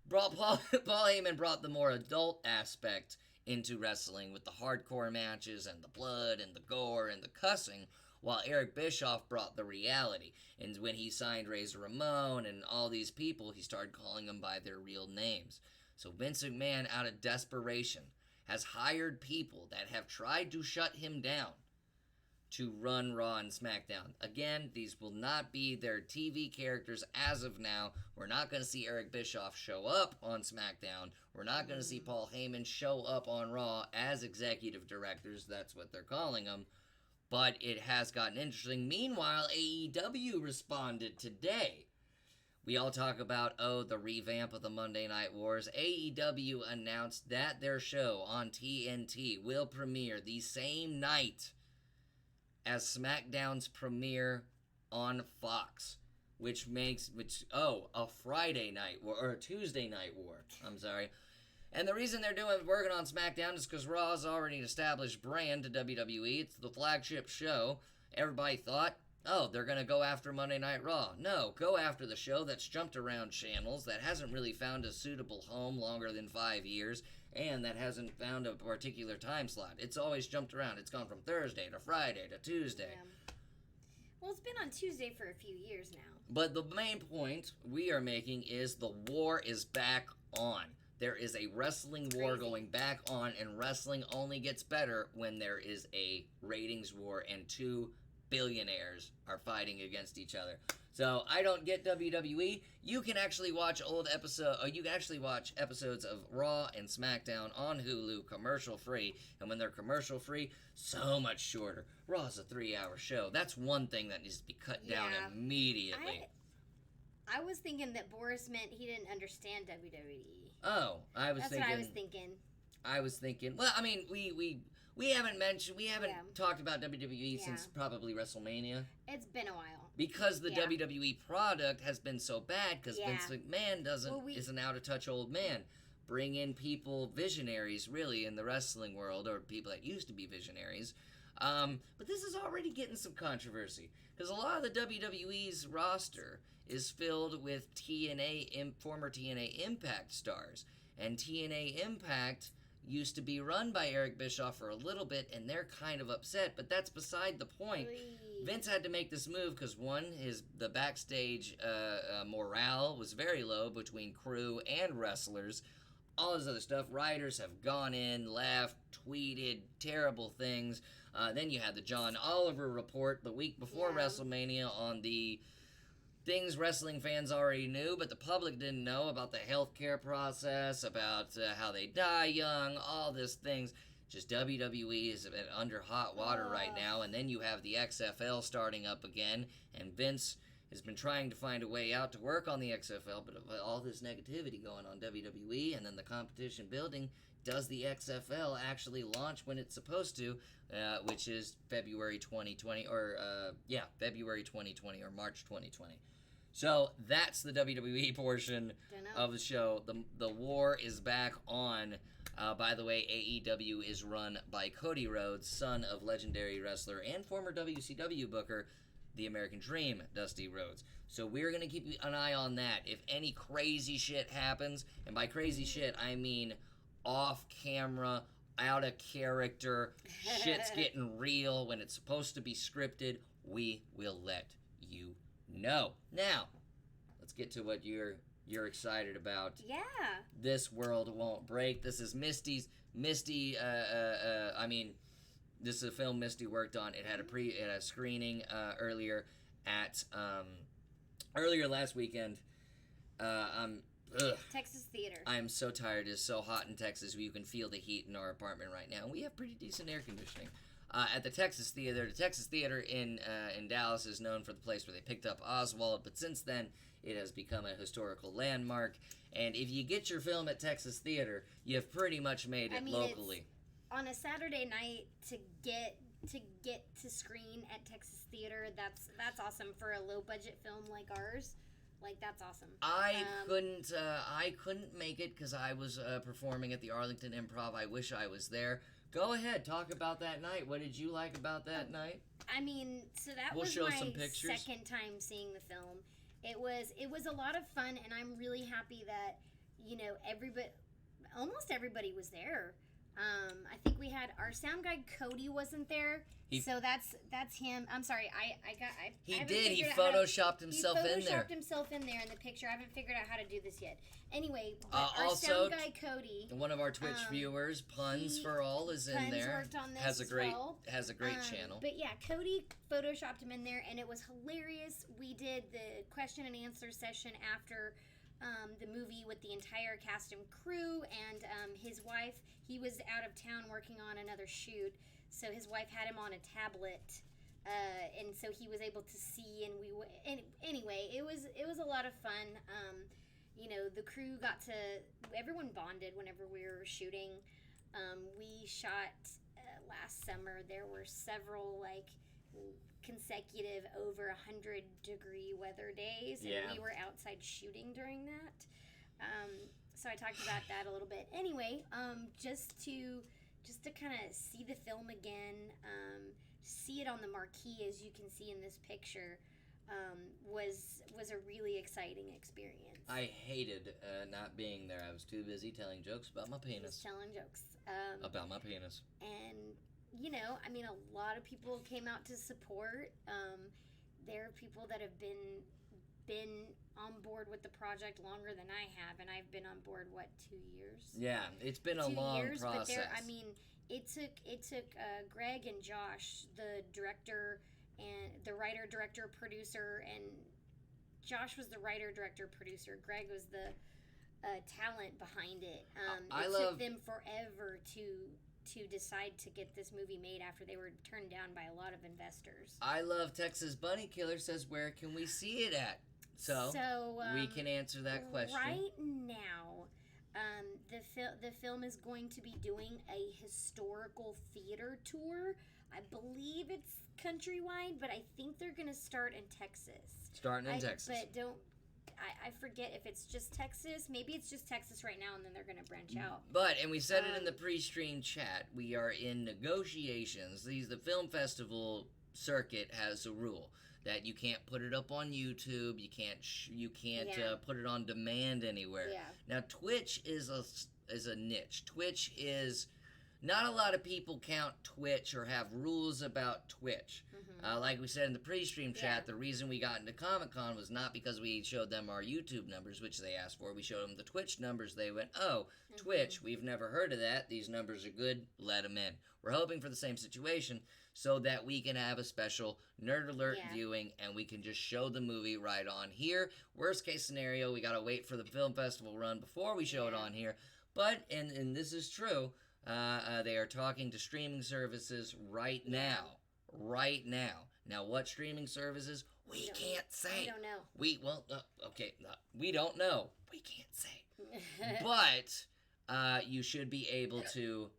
Paul Heyman brought the more adult aspect into wrestling with the hardcore matches and the blood and the gore and the cussing, while Eric Bischoff brought the reality. And when he signed Razor Ramon and all these people, he started calling them by their real names. So Vince McMahon, out of desperation, has hired people that have tried to shut him down to run Raw and SmackDown. Again, these will not be their TV characters as of now. We're not going to see Eric Bischoff show up on SmackDown. We're not going to see Paul Heyman show up on Raw as executive directors. That's what they're calling them. But it has gotten interesting. Meanwhile, AEW responded today. We all talk about, the revamp of the Monday Night Wars. AEW announced that their show on TNT will premiere the same night as SmackDown's premiere on Fox, which makes a Friday night war, or a Tuesday night war. I'm sorry. And the reason they're working on SmackDown is because Raw is already an established brand to WWE. It's the flagship show. Everybody thought, they're going to go after Monday Night Raw. No, go after the show that's jumped around channels, that hasn't really found a suitable home longer than 5 years, and that hasn't found a particular time slot. It's always jumped around. It's gone from Thursday to Friday to Tuesday. Yeah. Well, it's been on Tuesday for a few years now. But the main point we are making is the war is back on. There is a wrestling war going back on, and wrestling only gets better when there is a ratings war and two billionaires are fighting against each other. So I don't get WWE. You can actually watch episodes of Raw and SmackDown on Hulu commercial free, and when they're commercial free, so much shorter. Raw's a 3-hour show. That's one thing that needs to be cut down immediately. I was thinking that Boris meant he didn't understand WWE. Oh, That's what I was thinking. I was thinking. Well, I mean, we haven't talked about WWE since probably WrestleMania. It's been a while. Because the WWE product has been so bad, because Vince McMahon is an out-of-touch old man. Bring in people, visionaries, really, in the wrestling world, or people that used to be visionaries. But this is already getting some controversy, because a lot of the WWE's roster is filled with former TNA Impact stars. And TNA Impact used to be run by Eric Bischoff for a little bit, and they're kind of upset, but that's beside the point. Vince had to make this move because, one, the backstage morale was very low between crew and wrestlers. All this other stuff. Writers have gone in, left, tweeted terrible things. Then you had the John Oliver report the week before WrestleMania on the things wrestling fans already knew, but the public didn't know about the healthcare process, about how they die young, all these things. Just WWE is under hot water right now, and then you have the XFL starting up again, and Vince has been trying to find a way out to work on the XFL, but all this negativity going on WWE, and then the competition building. Does the XFL actually launch when it's supposed to, which is February 2020, February 2020 or March 2020. So that's the WWE portion of the show. The war is back on. By the way, AEW is run by Cody Rhodes, son of legendary wrestler and former WCW booker, The American Dream, Dusty Rhodes. So we're going to keep an eye on that. If any crazy shit happens, and by crazy shit, I mean off camera, out of character, shit's getting real when it's supposed to be scripted, we will let you know. Now, let's get to what you're excited about. Yeah. This World Won't Break. This is Misty, this is a film Misty worked on. It had a screening earlier last weekend. Texas Theater. I am so tired. It's so hot in Texas. You can feel the heat in our apartment right now. We have pretty decent air conditioning. At the Texas Theater. The Texas Theater in Dallas is known for the place where they picked up Oswald, but since then it has become a historical landmark. And if you get your film at Texas Theater, you've pretty much made it locally. On a Saturday night to get to screen at Texas Theater, that's awesome for a low budget film like ours. Like, that's awesome. I couldn't make it because I was performing at the Arlington Improv. I wish I was there. Go ahead, talk about that night. What did you like about that night? I mean, so that was my second time seeing the film. It was a lot of fun, and I'm really happy that, almost everybody was there. I think we had our sound guy Cody wasn't there, so that's him. I'm sorry, I He haven't did. He figured out how to- photoshopped himself he in there. photoshopped himself in there in the picture. I haven't figured out how to do this yet. Anyway, but our Also, sound guy Cody. One of our Twitch viewers, Puns he- for All, is in Puns there. worked on this has a as great well. channel. But yeah, Cody photoshopped him in there, and it was hilarious. We did the question and answer session after the movie with the entire cast and crew, and his wife. He was out of town working on another shoot, so his wife had him on a tablet, and so he was able to see. And anyway, it was a lot of fun. The crew got to. Everyone bonded whenever we were shooting. We shot last summer. There were several consecutive over 100-degree weather days, and Yeah. we were outside shooting during that. So I talked about that a little bit. Anyway, just to kind of see the film again, see it on the marquee as you can see in this picture, was a really exciting experience. I hated not being there. I was too busy telling jokes about my Just penis. telling jokes. About my penis. And a lot of people came out to support. There are people that have been on board with the project longer than I have, and I've been on board 2 years? Yeah, it's been a 2 long years, process. but it took Greg and Josh, the director and the writer, director, producer, and Josh was the writer, director, producer. Greg was the talent behind it. It took them forever to decide to get this movie made after they were turned down by a lot of investors. I Love Texas Bunny Killer says, where can we see it at? So we can answer that question. Right now, the film is going to be doing a historical theater tour. I believe it's countrywide, but I think they're going to start in Texas. Starting in Texas. But I forget if it's just Texas. Maybe it's just Texas right now, and then they're going to branch out. But, and we said it in the pre-stream chat, we are in negotiations. The film festival circuit has a rule that you can't put it up on YouTube. You can't Yeah. put it on demand anywhere. Yeah. Now, Twitch is a niche. Twitch is not a lot of people count Twitch or have rules about Twitch. Like we said in the pre-stream chat, Yeah. the reason we got into Comic-Con was not because we showed them our YouTube numbers, which they asked for. We showed them the Twitch numbers. They went, oh, Twitch, we've never heard of that. These numbers are good. Let them in. We're hoping for the same situation so that we can have a special Nerd Alert Yeah. viewing and we can just show the movie right on here. Worst case scenario, we got to wait for the film festival run before we show it on here. But, and this is true, they are talking to streaming services right now. Right now. Now, what streaming services? We can't say. I don't know. We don't know. We can't say. But you should be able to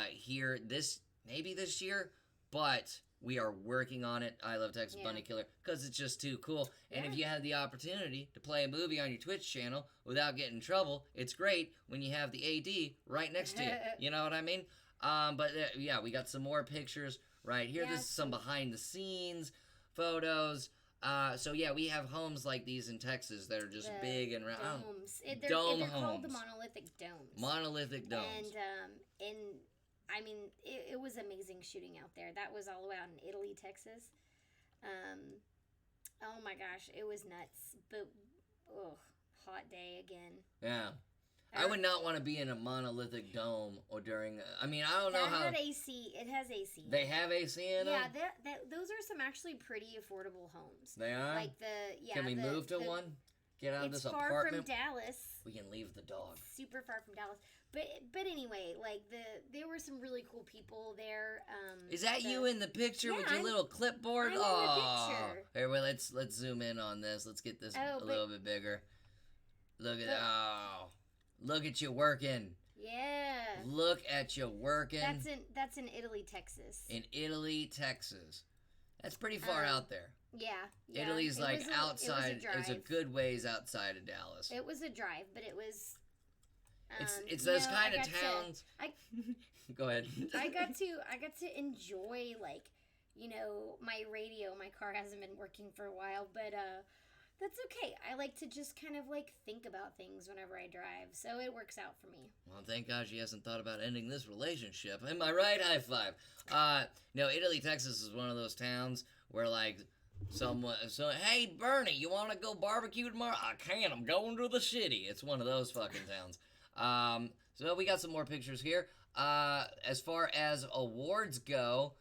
hear this maybe this year. But we are working on it. I Love Texas Bunny Killer because it's just too cool. And if you have the opportunity to play a movie on your Twitch channel without getting in trouble, it's great when you have the AD right next to you. You know what I mean? But yeah, we got some more pictures right here. Yeah, This is some behind the scenes photos. So yeah, we have homes like these in Texas that are just big and round. Domes. They're Dome called the homes. monolithic domes. Monolithic domes. And I mean, it was amazing shooting out there. That was all the way out in Italy, Texas. Oh my gosh, it was nuts. But hot day again. Yeah. I would not want to be in a monolithic dome or during. I mean, I don't know how. That had AC. It has AC. They have AC in them. Yeah, those are some actually pretty affordable homes. They are. Like Can we move to one? Get out of It's this far apartment. from Dallas. We can leave the dog. Super far from Dallas. But anyway, like there were some really cool people there. Is that you in the picture with your I'm- little clipboard? I'm in the picture. Here, well, let's zoom in on this. Let's get this Oh, a but- little bit bigger. Look at look at you working. Yeah. Look at you working. That's in Italy, Texas. In Italy, Texas. That's pretty far out there. Yeah. Italy's It like was outside. It's a drive. good ways outside of Dallas. It was a drive, but it was. It's those kind of I got to- towns. Go ahead. I got to enjoy, like, my radio. My car hasn't been working for a while, but That's okay. I like to just kind of like think about things whenever I drive, so it works out for me. Well, thank God she hasn't thought about ending this relationship. Am I right? High five. No, Italy, Texas is one of those towns where, like, hey, Bernie, you want to go barbecue tomorrow? I can't. I'm going to the city. It's one of those fucking towns. So we got some more pictures here. As far as awards go,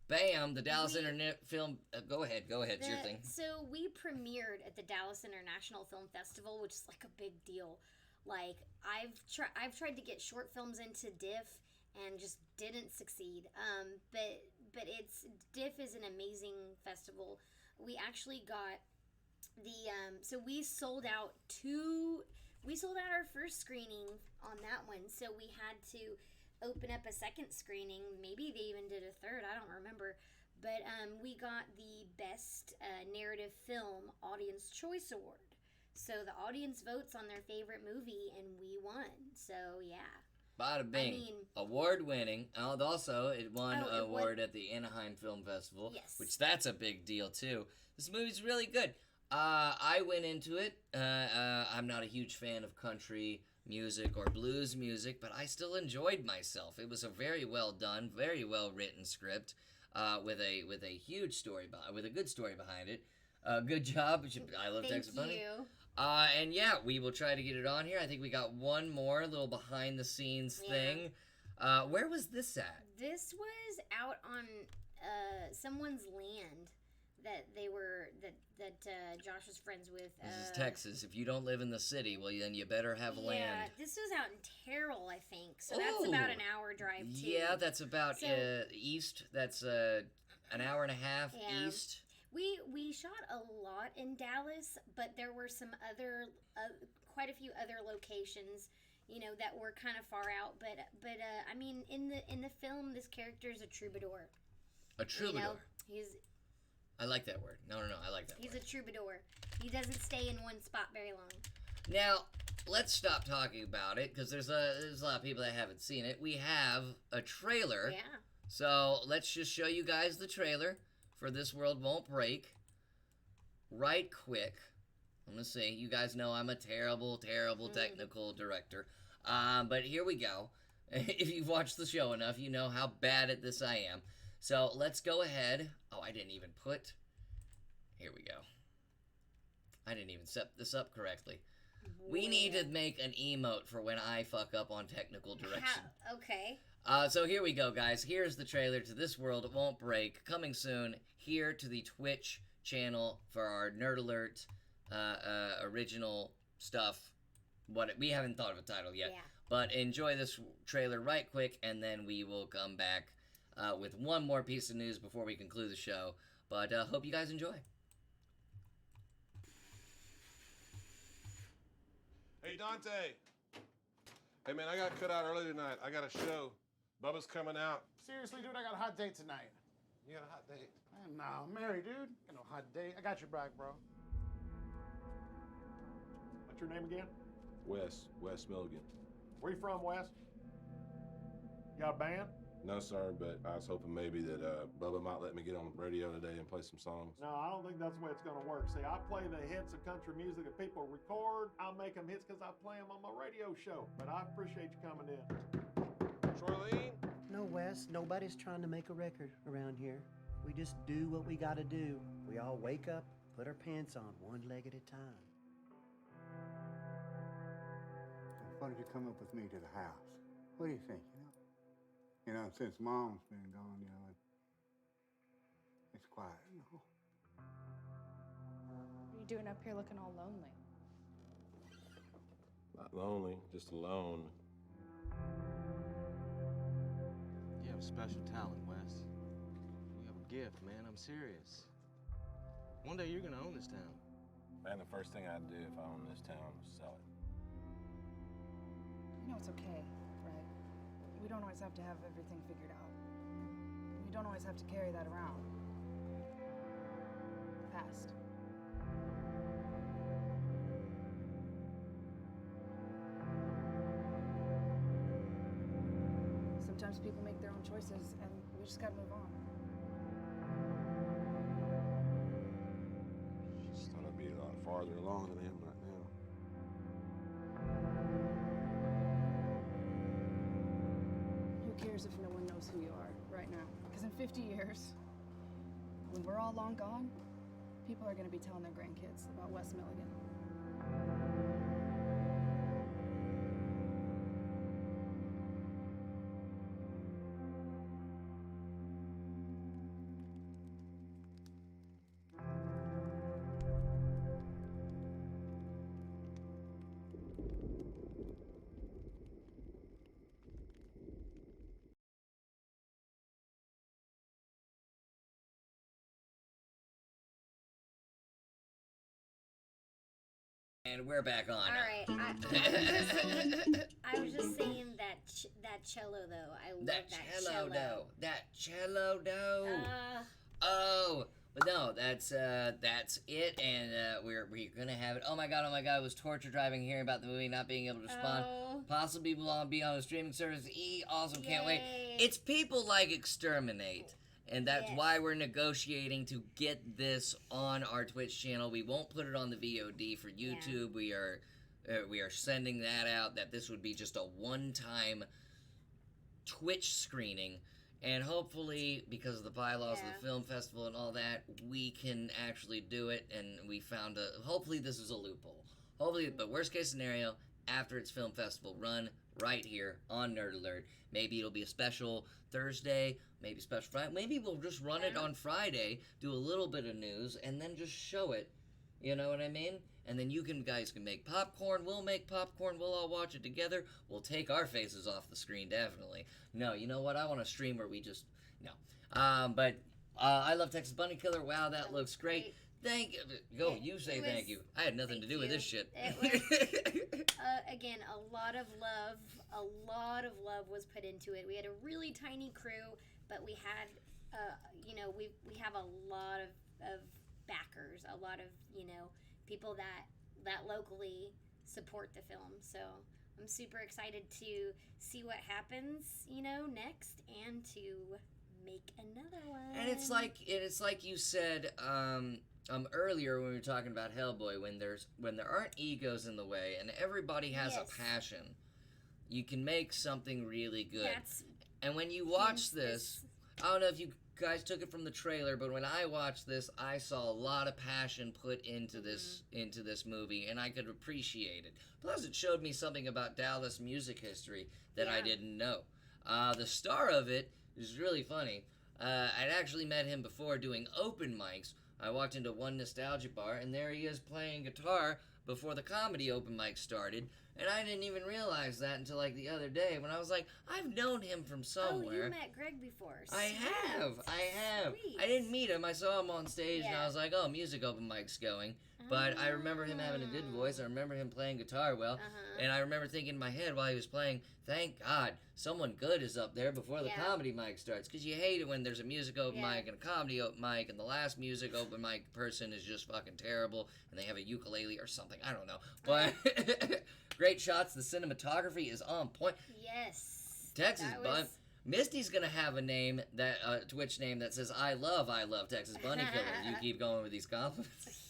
bam, the Dallas Internet Film. Go ahead. It's your thing. So we premiered at the Dallas International Film Festival, which is like a big deal. Like I've tried to get short films into DIFF and just didn't succeed. But DIFF is an amazing festival. We actually got so we sold out our first screening on that one. So we had to open up a second screening. Maybe they even did a third. I don't remember. But we got the Best Narrative Film Audience Choice Award. So the audience votes on their favorite movie, and we won. So, yeah. Bada bing. Award winning. And also, it won an award at the Anaheim Film Festival. Yes. Which that's a big deal, too. This movie's really good. I went into it. I'm not a huge fan of country music or blues music, but I still enjoyed myself. It was a very well done, very well written script, with a huge story, with a good story behind it. Good job. I love Texas Bunny. Thank you. And yeah, we will try to get it on here. I think we got one more little behind the scenes thing. Where was this at? This was out on someone's land that Josh was friends with. This is Texas. If you don't live in the city, well, then you better have land. Yeah, this was out in Terrell, I think. So that's about an hour drive, too. Yeah, that's about east. That's an hour and a half east. We shot a lot in Dallas, but there were some other, quite a few other locations, that were kind of far out. But I mean, in the film, this character is a troubadour. A troubadour. I like that word. No, I like that word. He's a troubadour. He doesn't stay in one spot very long. Now, let's stop talking about it, because there's a lot of people that haven't seen it. We have a trailer. Yeah. So, let's just show you guys the trailer for This World Won't Break. Right quick. I'm going to say, you guys know I'm a terrible technical director. But here we go. If you've watched the show enough, you know how bad at this I am. So let's go ahead. Oh, I didn't even put... Here we go. I didn't even set this up correctly. We need to make an emote for when I fuck up on technical direction. Okay. So here we go, guys. Here's the trailer to This World Won't Break. Coming soon here to the Twitch channel for our Nerd Alert original stuff. We haven't thought of a title yet. Yeah. But enjoy this trailer right quick, and then we will come back with one more piece of news before we conclude the show. But hope you guys enjoy. Hey, Dante. Hey, man, I got cut out early tonight. I got a show. Bubba's coming out. Seriously, dude, I got a hot date tonight. You got a hot date? No, I'm married, dude. Got no hot date. I got your back, bro. What's your name again? Wes Milligan. Where you from, Wes? You got a band? No, sir, but I was hoping maybe that Bubba might let me get on the radio today and play some songs. No, I don't think that's the way it's gonna work. See, I play the hits of country music that people record. I'll make them hits because I play them on my radio show. But I appreciate you coming in. Charlene? No, Wes, nobody's trying to make a record around here. We just do what we gotta do. We all wake up, put our pants on one leg at a time. Why don't you come up with me to the house? What do you think, You know, since Mom's been gone, it's quiet, What are you doing up here looking all lonely? Not lonely, just alone. You have a special talent, Wes. You have a gift, man. I'm serious. One day you're gonna own this town. Man, the first thing I'd do if I owned this town was sell it. You know it's okay, right? We don't always have to have everything figured out. We don't always have to carry that around. Past. Sometimes people make their own choices, and we just gotta move on. Just thought I'd be a lot farther farther along than I am right now. Who cares if no one knows who you are right now? Because in 50 years, when we're all long gone, people are going to be telling their grandkids about Wes Milligan. And we're back on. All right. I was just saying that cello though. I love that cello. That cello though. Oh, but no, that's it, and we're gonna have it. Oh my god, it was torture driving hearing about the movie, not being able to respond. Possibly will be on a streaming service. Awesome, can't wait. It's people like Exterminate. And that's why we're negotiating to get this on our Twitch channel. We won't put it on the VOD for YouTube. Yeah. We are sending that out, that this would be just a one-time Twitch screening. And hopefully, because of the bylaws of the film festival and all that, we can actually do it. And we found hopefully this is a loophole. Hopefully, but worst case scenario, after its film festival run, right here on Nerd Alert. Maybe it'll be a special Thursday, maybe special Friday. Maybe we'll just run it on Friday, do a little bit of news, and then just show it. You know what I mean? And then you guys can make popcorn. We'll make popcorn. We'll all watch it together. We'll take our faces off the screen, definitely. No, you know what? I want a stream where we just... No. But I love Texas Bunny Killer. Wow, that looks great. Thank you. You say thank you. I had nothing to do with this shit. It was, again, a lot of love was put into it. We had a really tiny crew, but we had, we have a lot of backers, a lot of, people that locally support the film. So I'm super excited to see what happens, next, and to make another one. And it's like you said earlier when we were talking about Hellboy, when there aren't egos in the way and everybody has a passion, you can make something really good. And when you watch this, I don't know if you guys took it from the trailer, but when I watched this, I saw a lot of passion put into this movie, and I could appreciate it. Plus, it showed me something about Dallas music history that I didn't know. The star of it is really funny. I'd actually met him before doing open mics. I walked into one nostalgia bar, and there he is playing guitar before the comedy open mic started, and I didn't even realize that until like the other day when I was like, I've known him from somewhere. Oh, you met Greg before. I have. Sweet. I didn't meet him. I saw him on stage, and I was like, oh, music open mic's going. But I remember him having a good voice. I remember him playing guitar well. And I remember thinking in my head while he was playing, thank God someone good is up there before the comedy mic starts. Because you hate it when there's a music open mic and a comedy open mic, and the last music open mic person is just fucking terrible, and they have a ukulele or something. I don't know. But great shots. The cinematography is on point. Yes. Texas Bun. Misty's gonna have a name, Twitch name that says, I love Texas Bunny Killer. You keep going with these compliments.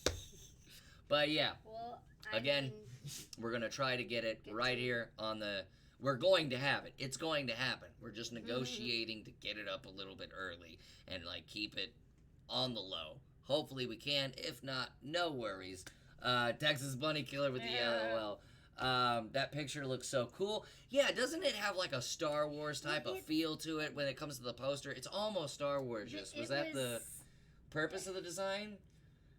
But yeah, we're going to try to get it right here on we're going to have it. It's going to happen. We're just negotiating to get it up a little bit early and keep it on the low. Hopefully we can. If not, no worries. Texas Bunny Killer with the LOL. That picture looks so cool. Yeah, doesn't it have like a Star Wars type of feel to it when it comes to the poster? It's almost Star Wars. Was that the purpose of the design?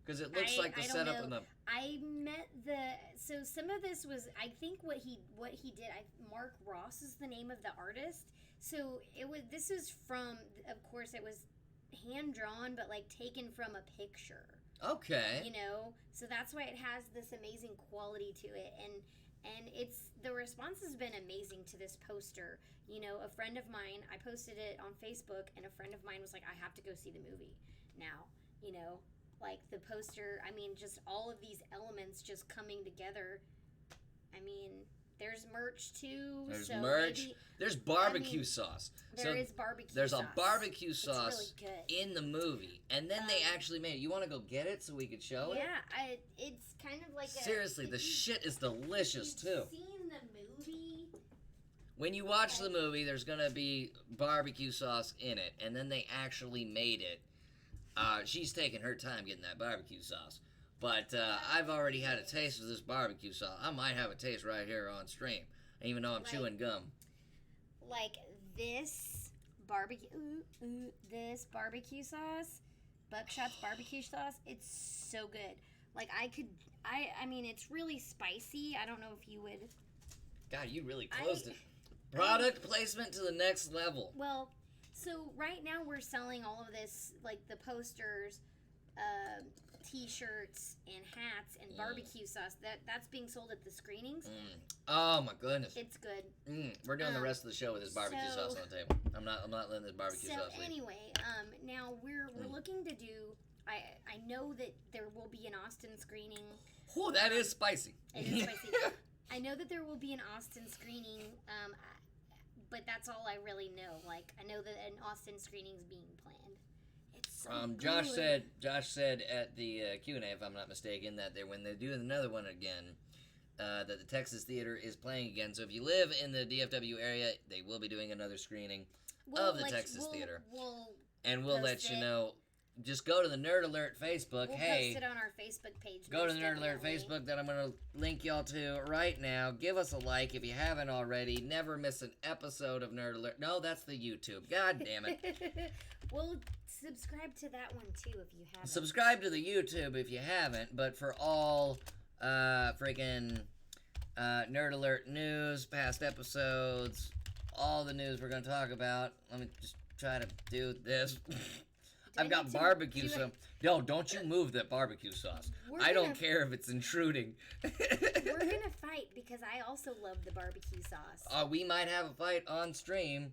Because it looks like the setup in the... I met so some of this was, I think what he did, Mark Ross is the name of the artist. So this is from, of course it was hand drawn, but taken from a picture. Okay. So that's why it has this amazing quality to it. And the response has been amazing to this poster. A friend of mine, I posted it on Facebook, and a friend of mine was like, I have to go see the movie now, the poster, just all of these elements just coming together. There's merch too. There's so merch. maybe- There's barbecue I mean, sauce. There is barbecue There's sauce. a barbecue It's sauce really good. in the movie, and then they actually made it. You want to go get it so we could show it? Yeah, it's kind of like Seriously, the shit is delicious too. Seen the movie? When you watch the movie, there's gonna be barbecue sauce in it, and then they actually made it. She's taking her time getting that barbecue sauce, but I've already had a taste of this barbecue sauce. I might have a taste right here on stream, even though I'm chewing gum. Like this barbecue sauce, Buckshot's barbecue sauce. It's so good. Like I mean, it's really spicy. I don't know if you would. God, you really closed it. Product placement to the next level. Well, so right now we're selling all of this, like the posters, T-shirts, and hats, and barbecue sauce. That's being sold at the screenings. Oh my goodness. It's good. We're doing the rest of the show with this barbecue sauce on the table. I'm not letting this barbecue sauce leave. Anyway, now we're looking to do. I know that there will be an Austin screening. Oh, that is spicy. It is spicy. I know that there will be an Austin screening, but that's all I really know. Like, I know that an Austin screening is being planned. It's so good. Josh said at the Q&A, if I'm not mistaken, that when they do another one again, that the Texas Theater is playing again. So if you live in the DFW area, they will be doing another screening of the Texas Theater. We'll let you know. Just go to the Nerd Alert Facebook. We'll hey, post it on our Facebook page. go to the Nerd Alert Facebook that I'm going to link y'all to right now. Give us a like if you haven't already. Never miss an episode of Nerd Alert. No, that's the YouTube. God damn it. Well, subscribe to that one too if you haven't. Subscribe to the YouTube if you haven't. But for all freaking Nerd Alert news, past episodes, all the news we're going to talk about, let me just try to do this. I've got barbecue sauce. No, don't you move that barbecue sauce. I don't care if it's intruding. We're gonna fight because I also love the barbecue sauce. We might have a fight on stream.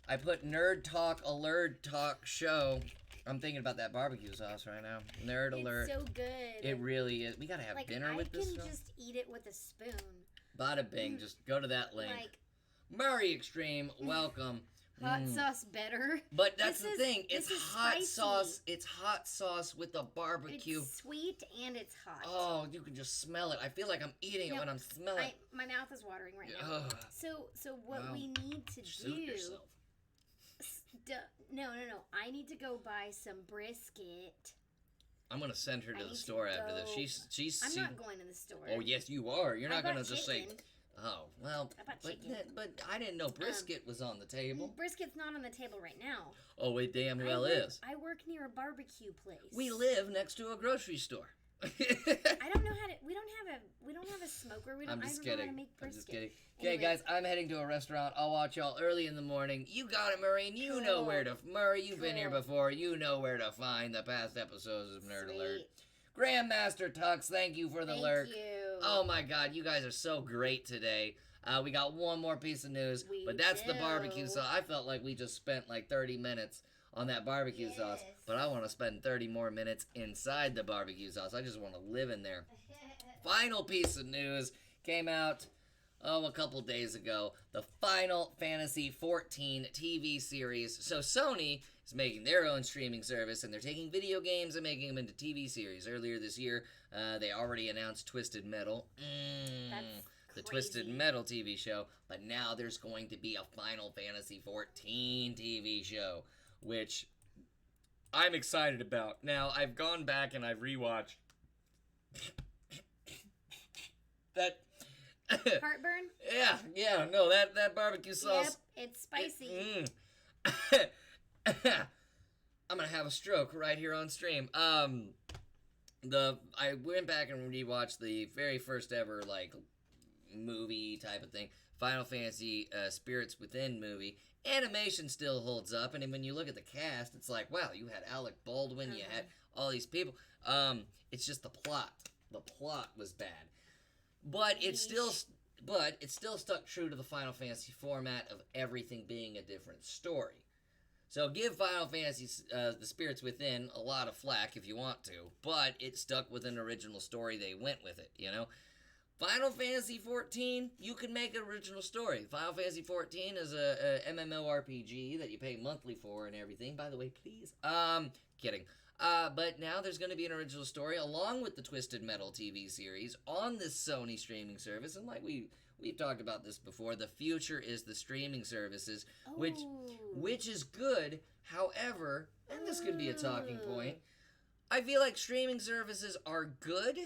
I put Nerd Talk Alert Talk Show. I'm thinking about that barbecue sauce right now. Nerd Alert. It's so good. It really is. We gotta have dinner with this I stuff. can just eat it with a spoon. Bada bing. Just go to that link. Murray Extreme, welcome. Hot sauce better. But that's the thing. It's hot sauce. It's hot sauce with the barbecue. It's sweet and it's hot. Oh, you can just smell it. I feel like I'm eating it when I'm smelling it. My mouth is watering right now. So what we need to do. Yourself. No. I need to go buy some brisket. I'm gonna send her to the store after this. She's. I'm not going to the store. Oh yes, you are. You're not gonna just say. chicken. Oh well, but I didn't know brisket was on the table. Brisket's not on the table right now. Oh, it damn well is. I work near a barbecue place. We live next to a grocery store. I don't know how to. We don't have a smoker. I'm just I don't kidding. know how to make brisket. I'm just kidding. Okay, guys, I'm heading to a restaurant. I'll watch y'all early in the morning. You got it, Murray. And you know where to. Murray, you've been here before. You know where to find the past episodes of Nerd Alert. Grandmaster Tux, thank you for the lurk. Thank you. Oh my God, you guys are so great today. We got one more piece of news, but that's the barbecue sauce. I felt like we just spent like 30 minutes on that barbecue sauce, but I want to spend 30 more minutes inside the barbecue sauce. I just want to live in there. Final piece of news came out, a couple days ago. The Final Fantasy XIV TV series. So Sony is making their own streaming service, and they're taking video games and making them into TV series. Earlier this year, they already announced Twisted Metal. The Twisted Metal TV show, but now there's going to be a Final Fantasy XIV TV show, which I'm excited about. Now, I've gone back and I've rewatched that. Heartburn? Yeah, no, that barbecue sauce. Yep, it's spicy. I'm gonna have a stroke right here on stream. I went back and rewatched the very first ever, movie type of thing, Final Fantasy Spirits Within movie. Animation still holds up, and when you look at the cast, it's like, wow, you had Alec Baldwin, you had all these people. It's just the plot. The plot was bad, but it still stuck true to the Final Fantasy format of everything being a different story. So give Final Fantasy The Spirits Within a lot of flack if you want to, but it stuck with an original story. They went with it, you know. Final Fantasy 14, you can make an original story. Final Fantasy 14 is a MMORPG that you pay monthly for and everything. By the way, please. Kidding. But now there's going to be an original story along with the Twisted Metal TV series on this Sony streaming service. And like we've talked about this before, the future is the streaming services, which is good. However, and this could be a talking point, I feel like streaming services are good,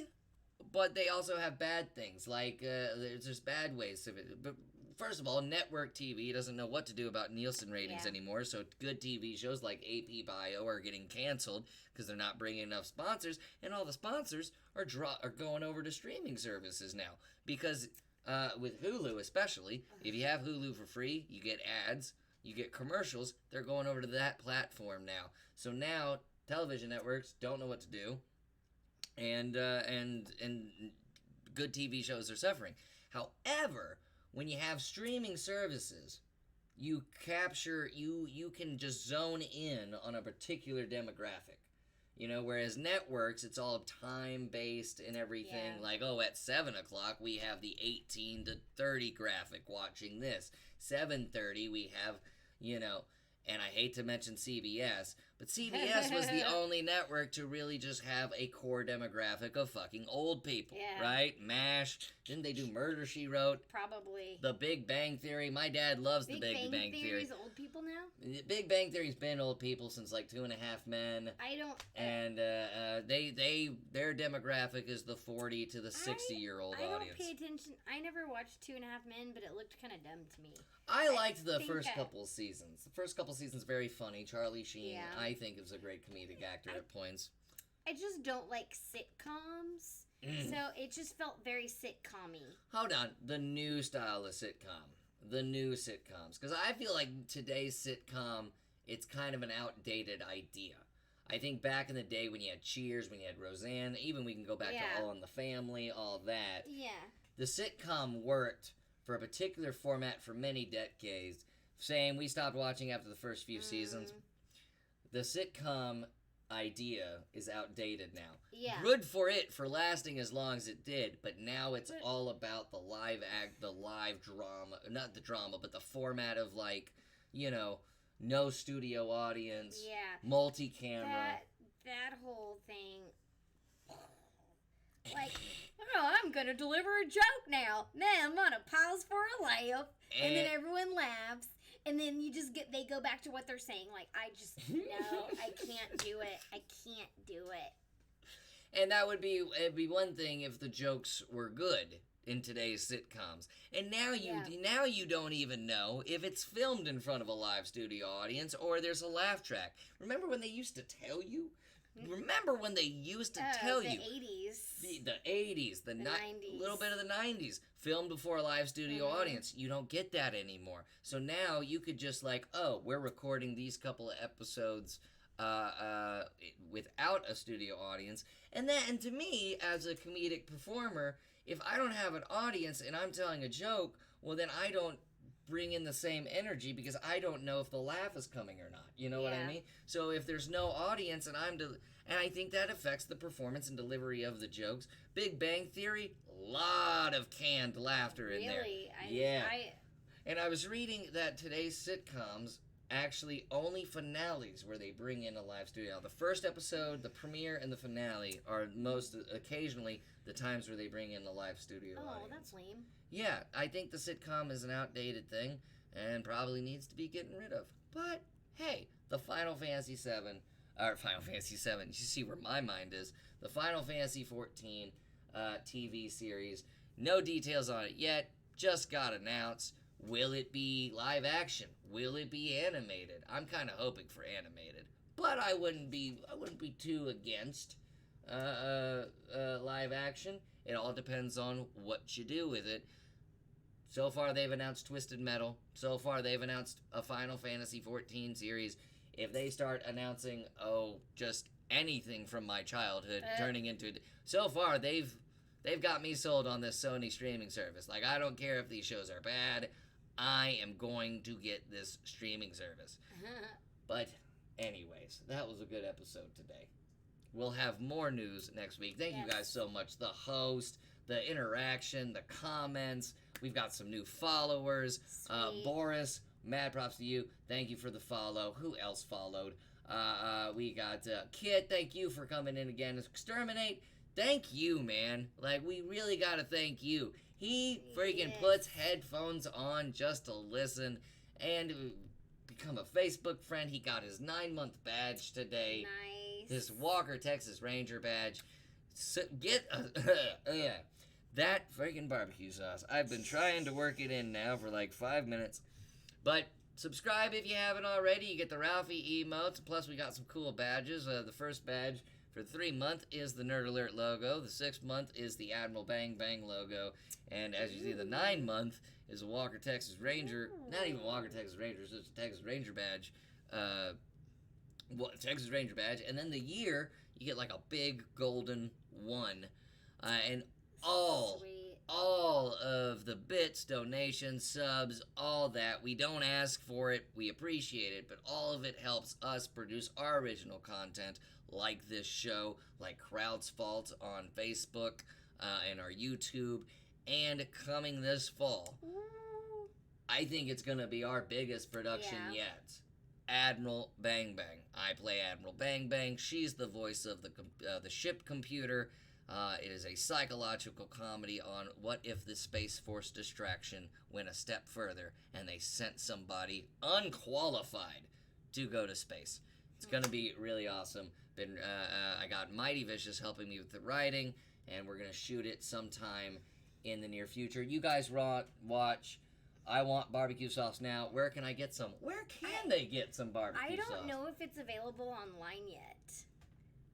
but they also have bad things. Like, there's just bad ways of it. But first of all, network TV doesn't know what to do about Nielsen ratings anymore, so good TV shows like AP Bio are getting canceled because they're not bringing enough sponsors, and all the sponsors are going over to streaming services now. Because with Hulu especially, if you have Hulu for free, you get ads, you get commercials, they're going over to that platform now. So now television networks don't know what to do, and good TV shows are suffering. However, when you have streaming services, you can just zone in on a particular demographic. You know, whereas networks, it's all time-based and everything. Yeah. Like, at 7 o'clock, we have the 18 to 30 graphic watching this. 7:30, we have, and I hate to mention CBS, but CBS was the only network to really just have a core demographic of fucking old people, right? MASH. Didn't they do Murder, She Wrote? Probably. The Big Bang Theory. My dad loves the Big Bang Theory. Theory's old people now? Big Bang Theory's been old people since like 2.5 Men. I don't... And their demographic is the 40 to the 60-year-old audience. I don't pay attention. I never watched 2.5 Men, but it looked kind of dumb to me. I liked the first couple seasons. The first couple seasons very funny. Charlie Sheen, I think, is a great comedic actor at points. I just don't like sitcoms, so it just felt very sitcom-y. Hold on. The new style of sitcom. The new sitcoms. Because I feel like today's sitcom, it's kind of an outdated idea. I think back in the day when you had Cheers, when you had Roseanne, even we can go back to All in the Family, all that. Yeah. The sitcom worked for a particular format for many decades, saying we stopped watching after the first few seasons. The sitcom idea is outdated now. Yeah. Good for it for lasting as long as it did, but now it's all about the live drama, not the drama, but the format of no studio audience, multi-camera. That whole thing. Like, I'm gonna deliver a joke now. Then I'm gonna pause for a laugh, and then everyone laughs, and then they go back to what they're saying. Like, no, I can't do it. I can't do it. And it'd be one thing if the jokes were good in today's sitcoms. And now you don't even know if it's filmed in front of a live studio audience or there's a laugh track. Remember when they used to tell you? Remember when they used to tell you? The 80s. The 90s. A little bit of the 90s. Filmed before a live studio audience. You don't get that anymore. So now you could just we're recording these couple of episodes without a studio audience. And to me, as a comedic performer, if I don't have an audience and I'm telling a joke, well, then I don't bring in the same energy because I don't know if the laugh is coming or not. You know what I mean? So if there's no audience and and I think that affects the performance and delivery of the jokes. Big Bang Theory, lot of canned laughter in there. And I was reading that today's sitcoms actually only finales where they bring in a live studio. The first episode, the premiere, and the finale are most occasionally the times where they bring in a live studio audience. That's lame. Yeah, I think the sitcom is an outdated thing and probably needs to be getting rid of. But hey, the Final Fantasy 7, you see where my mind is. The Final Fantasy 14 TV series, no details on it yet, just got announced. Will it be live action? Will it be animated? I'm kind of hoping for animated, but I wouldn't be too against live action. It all depends on what you do with it. So far, they've announced Twisted Metal. So far, they've announced a Final Fantasy 14 series. If they start announcing, just anything from my childhood turning into it, so far they've got me sold on this Sony streaming service. Like, I don't care if these shows are bad. I am going to get this streaming service. But anyways, that was a good episode today. We'll have more news next week. Thank you guys so much. The host, the interaction, the comments. We've got some new followers. Sweet. Boris, mad props to you. Thank you for the follow. Who else followed? We got Kit. Thank you for coming in again. Exterminate. Thank you, man. Like, we really gotta thank you. He freaking Yes. puts headphones on just to listen and become a Facebook friend. He got his 9-month badge today. Nice. His Walker Texas Ranger badge. So get yeah, that freaking barbecue sauce. I've been trying to work it in now for like 5 minutes. But subscribe if you haven't already. You get the Ralphie emotes. Plus, we got some cool badges. The first badge for the 3-month is the Nerd Alert logo. The 6th-month is the Admiral Bang Bang logo. And as you see, the 9-month is a Walker Texas Ranger. Not even Walker Texas Ranger, it's just a Texas Ranger badge. Texas Ranger badge. And then the year, you get like a big golden one. And Sweet. all of the bits, donations, subs, all that. We don't ask for it. We appreciate it. But all of it helps us produce our original content, like this show, like Crowd's Fault on Facebook and our YouTube. And coming this fall, I think it's going to be our biggest production yet. Admiral Bang Bang. I play Admiral Bang Bang. She's the voice of the ship computer. It is a psychological comedy on what if the Space Force distraction went a step further and they sent somebody unqualified to go to space. It's going to be really awesome. I got Mighty Vicious helping me with the writing, and we're going to shoot it sometime in the near future. You guys watch I Want Barbecue Sauce Now. Where can I get some? Where can they get some barbecue sauce? I don't know if it's available online yet.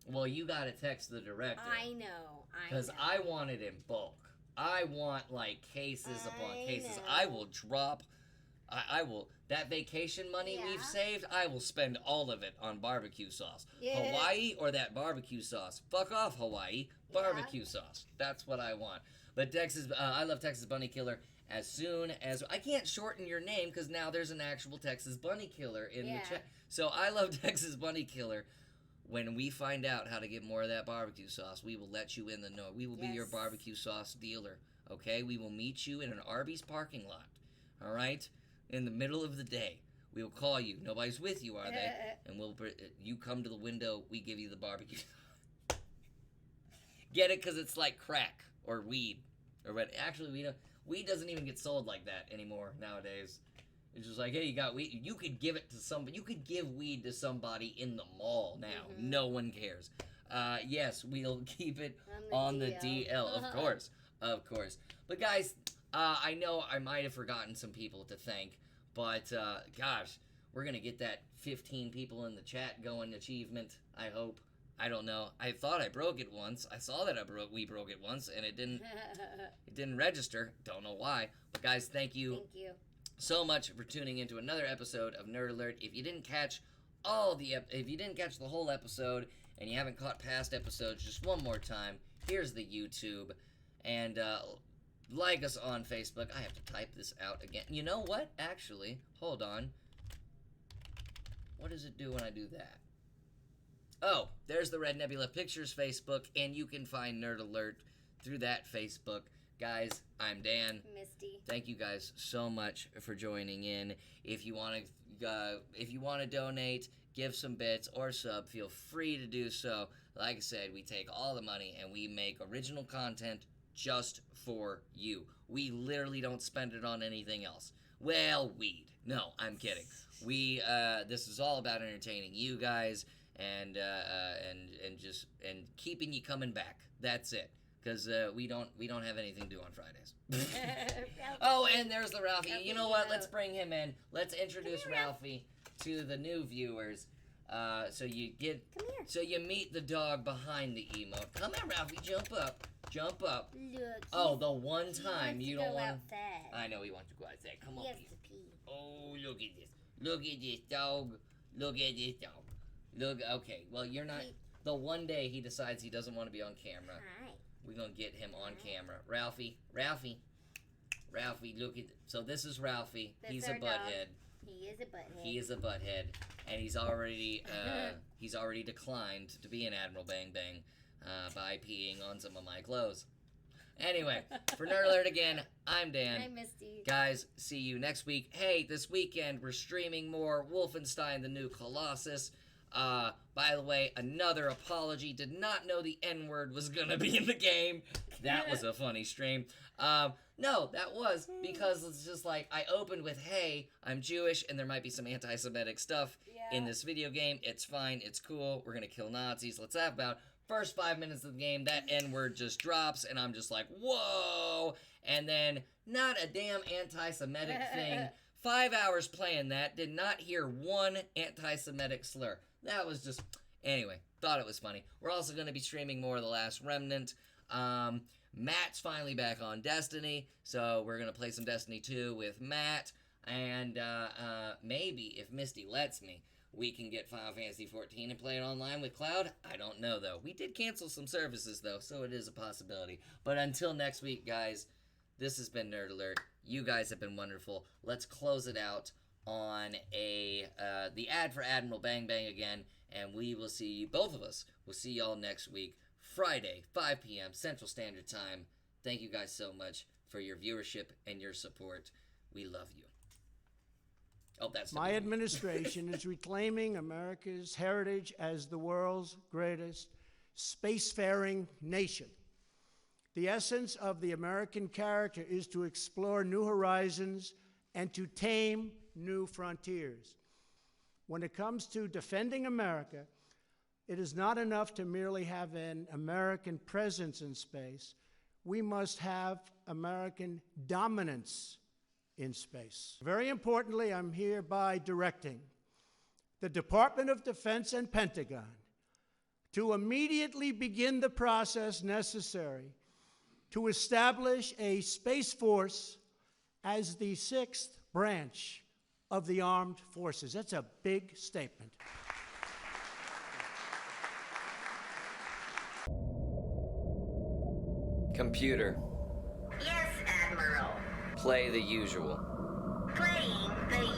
Well, you gotta text the director. I know. Because I want it in bulk. I want, like, cases upon cases. know. I will drop... I will... That vacation money we've saved, I will spend all of it on barbecue sauce. Yeah. Hawaii or that barbecue sauce. Fuck off, Hawaii. Barbecue sauce. That's what I want. But Texas... I love Texas Bunny Killer. As soon as... I can't shorten your name because now there's an actual Texas Bunny Killer in the chat. So I love Texas Bunny Killer. When we find out how to get more of that barbecue sauce, we will let you in the know. We will be your barbecue sauce dealer, okay? We will meet you in an Arby's parking lot, all right? In the middle of the day. We will call you. Nobody's with you, are they? And you come to the window, we give you the barbecue. Get it? Because it's like crack or weed. Or what? Actually, weed doesn't even get sold like that anymore nowadays. It's just like, hey, you got weed. You could give it to somebody. You could give weed to somebody in the mall now. Mm-hmm. No one cares. Yes, we'll keep it on the DL. Of course. Of course. But guys, I know I might have forgotten some people to thank. But, gosh, we're going to get that 15 people in the chat going achievement, I hope. I don't know. I thought I broke it once. I saw that we broke it once, and it didn't register. Don't know why. But, guys, thank you. Thank you. So much for tuning into another episode of Nerd Alert. If you didn't catch the whole episode and you haven't caught past episodes, just one more time, here's the YouTube, and like us on Facebook. I have to type this out again. You know what? Actually, hold on. What does it do when I do that? Oh, there's the Red Nebula Pictures Facebook, and you can find Nerd Alert through that Facebook. Guys, I'm Dan. Misty. Thank you guys so much for joining in. If you want to donate, give some bits or sub, feel free to do so. Like I said, we take all the money and we make original content just for you. We literally don't spend it on anything else. Well, weed. No, I'm kidding. This is all about entertaining you guys and keeping you coming back. That's it. Because we don't have anything to do on Fridays. Oh, and there's the Ralphie. You know what? Let's bring him in. Let's introduce Ralphie to the new viewers. So you meet the dog behind the emote. Come here, Ralphie. Jump up. Jump up. Look, the one time you don't want. outside. I know he wants to go outside. Come on. He has Pete. to pee. Oh, look at this. Look at this dog. Look at this dog. Look. Okay. Well, you're not. The one day he decides he doesn't want to be on camera. Hi. We're going to get him on camera. Ralphie, look at... So this is Ralphie. He's a butthead. He is a butthead. He is a butthead. And he's already declined to be an Admiral Bang Bang by peeing on some of my clothes. Anyway, for Nerd Alert again, I'm Dan. I'm Misty. Guys, see you next week. Hey, this weekend we're streaming more Wolfenstein: The New Colossus. By the way, another apology. Did not know the N-word was gonna be in the game. That was a funny stream. No, that was because it's just like I opened with, hey, I'm Jewish and there might be some anti-Semitic stuff in this video game. It's fine. It's cool. We're gonna kill Nazis. Let's have about first 5 minutes of the game, that N-word just drops, and I'm just like, whoa! And then, not a damn anti-Semitic thing. 5 hours playing that, did not hear one anti-Semitic slur. That was just, anyway, thought it was funny. We're also going to be streaming more of The Last Remnant. Matt's finally back on Destiny, so we're going to play some Destiny 2 with Matt, and maybe, if Misty lets me, we can get Final Fantasy XIV and play it online with Cloud. I don't know, though. We did cancel some services, though, so it is a possibility. But until next week, guys, this has been Nerd Alert. You guys have been wonderful. Let's close it out on the ad for Admiral Bang Bang again, and we will see, both of us, we'll see y'all next week, Friday, 5 p.m. Central Standard Time. Thank you guys so much for your viewership and your support. We love you. Oh, that's My administration is reclaiming America's heritage as the world's greatest spacefaring nation. The essence of the American character is to explore new horizons and to tame new frontiers. When it comes to defending America, it is not enough to merely have an American presence in space. We must have American dominance in space. Very importantly, I'm hereby directing the Department of Defense and Pentagon to immediately begin the process necessary to establish a Space Force as the 6th branch of the armed forces. That's a big statement. Computer, Yes, Admiral. play the usual. Playing the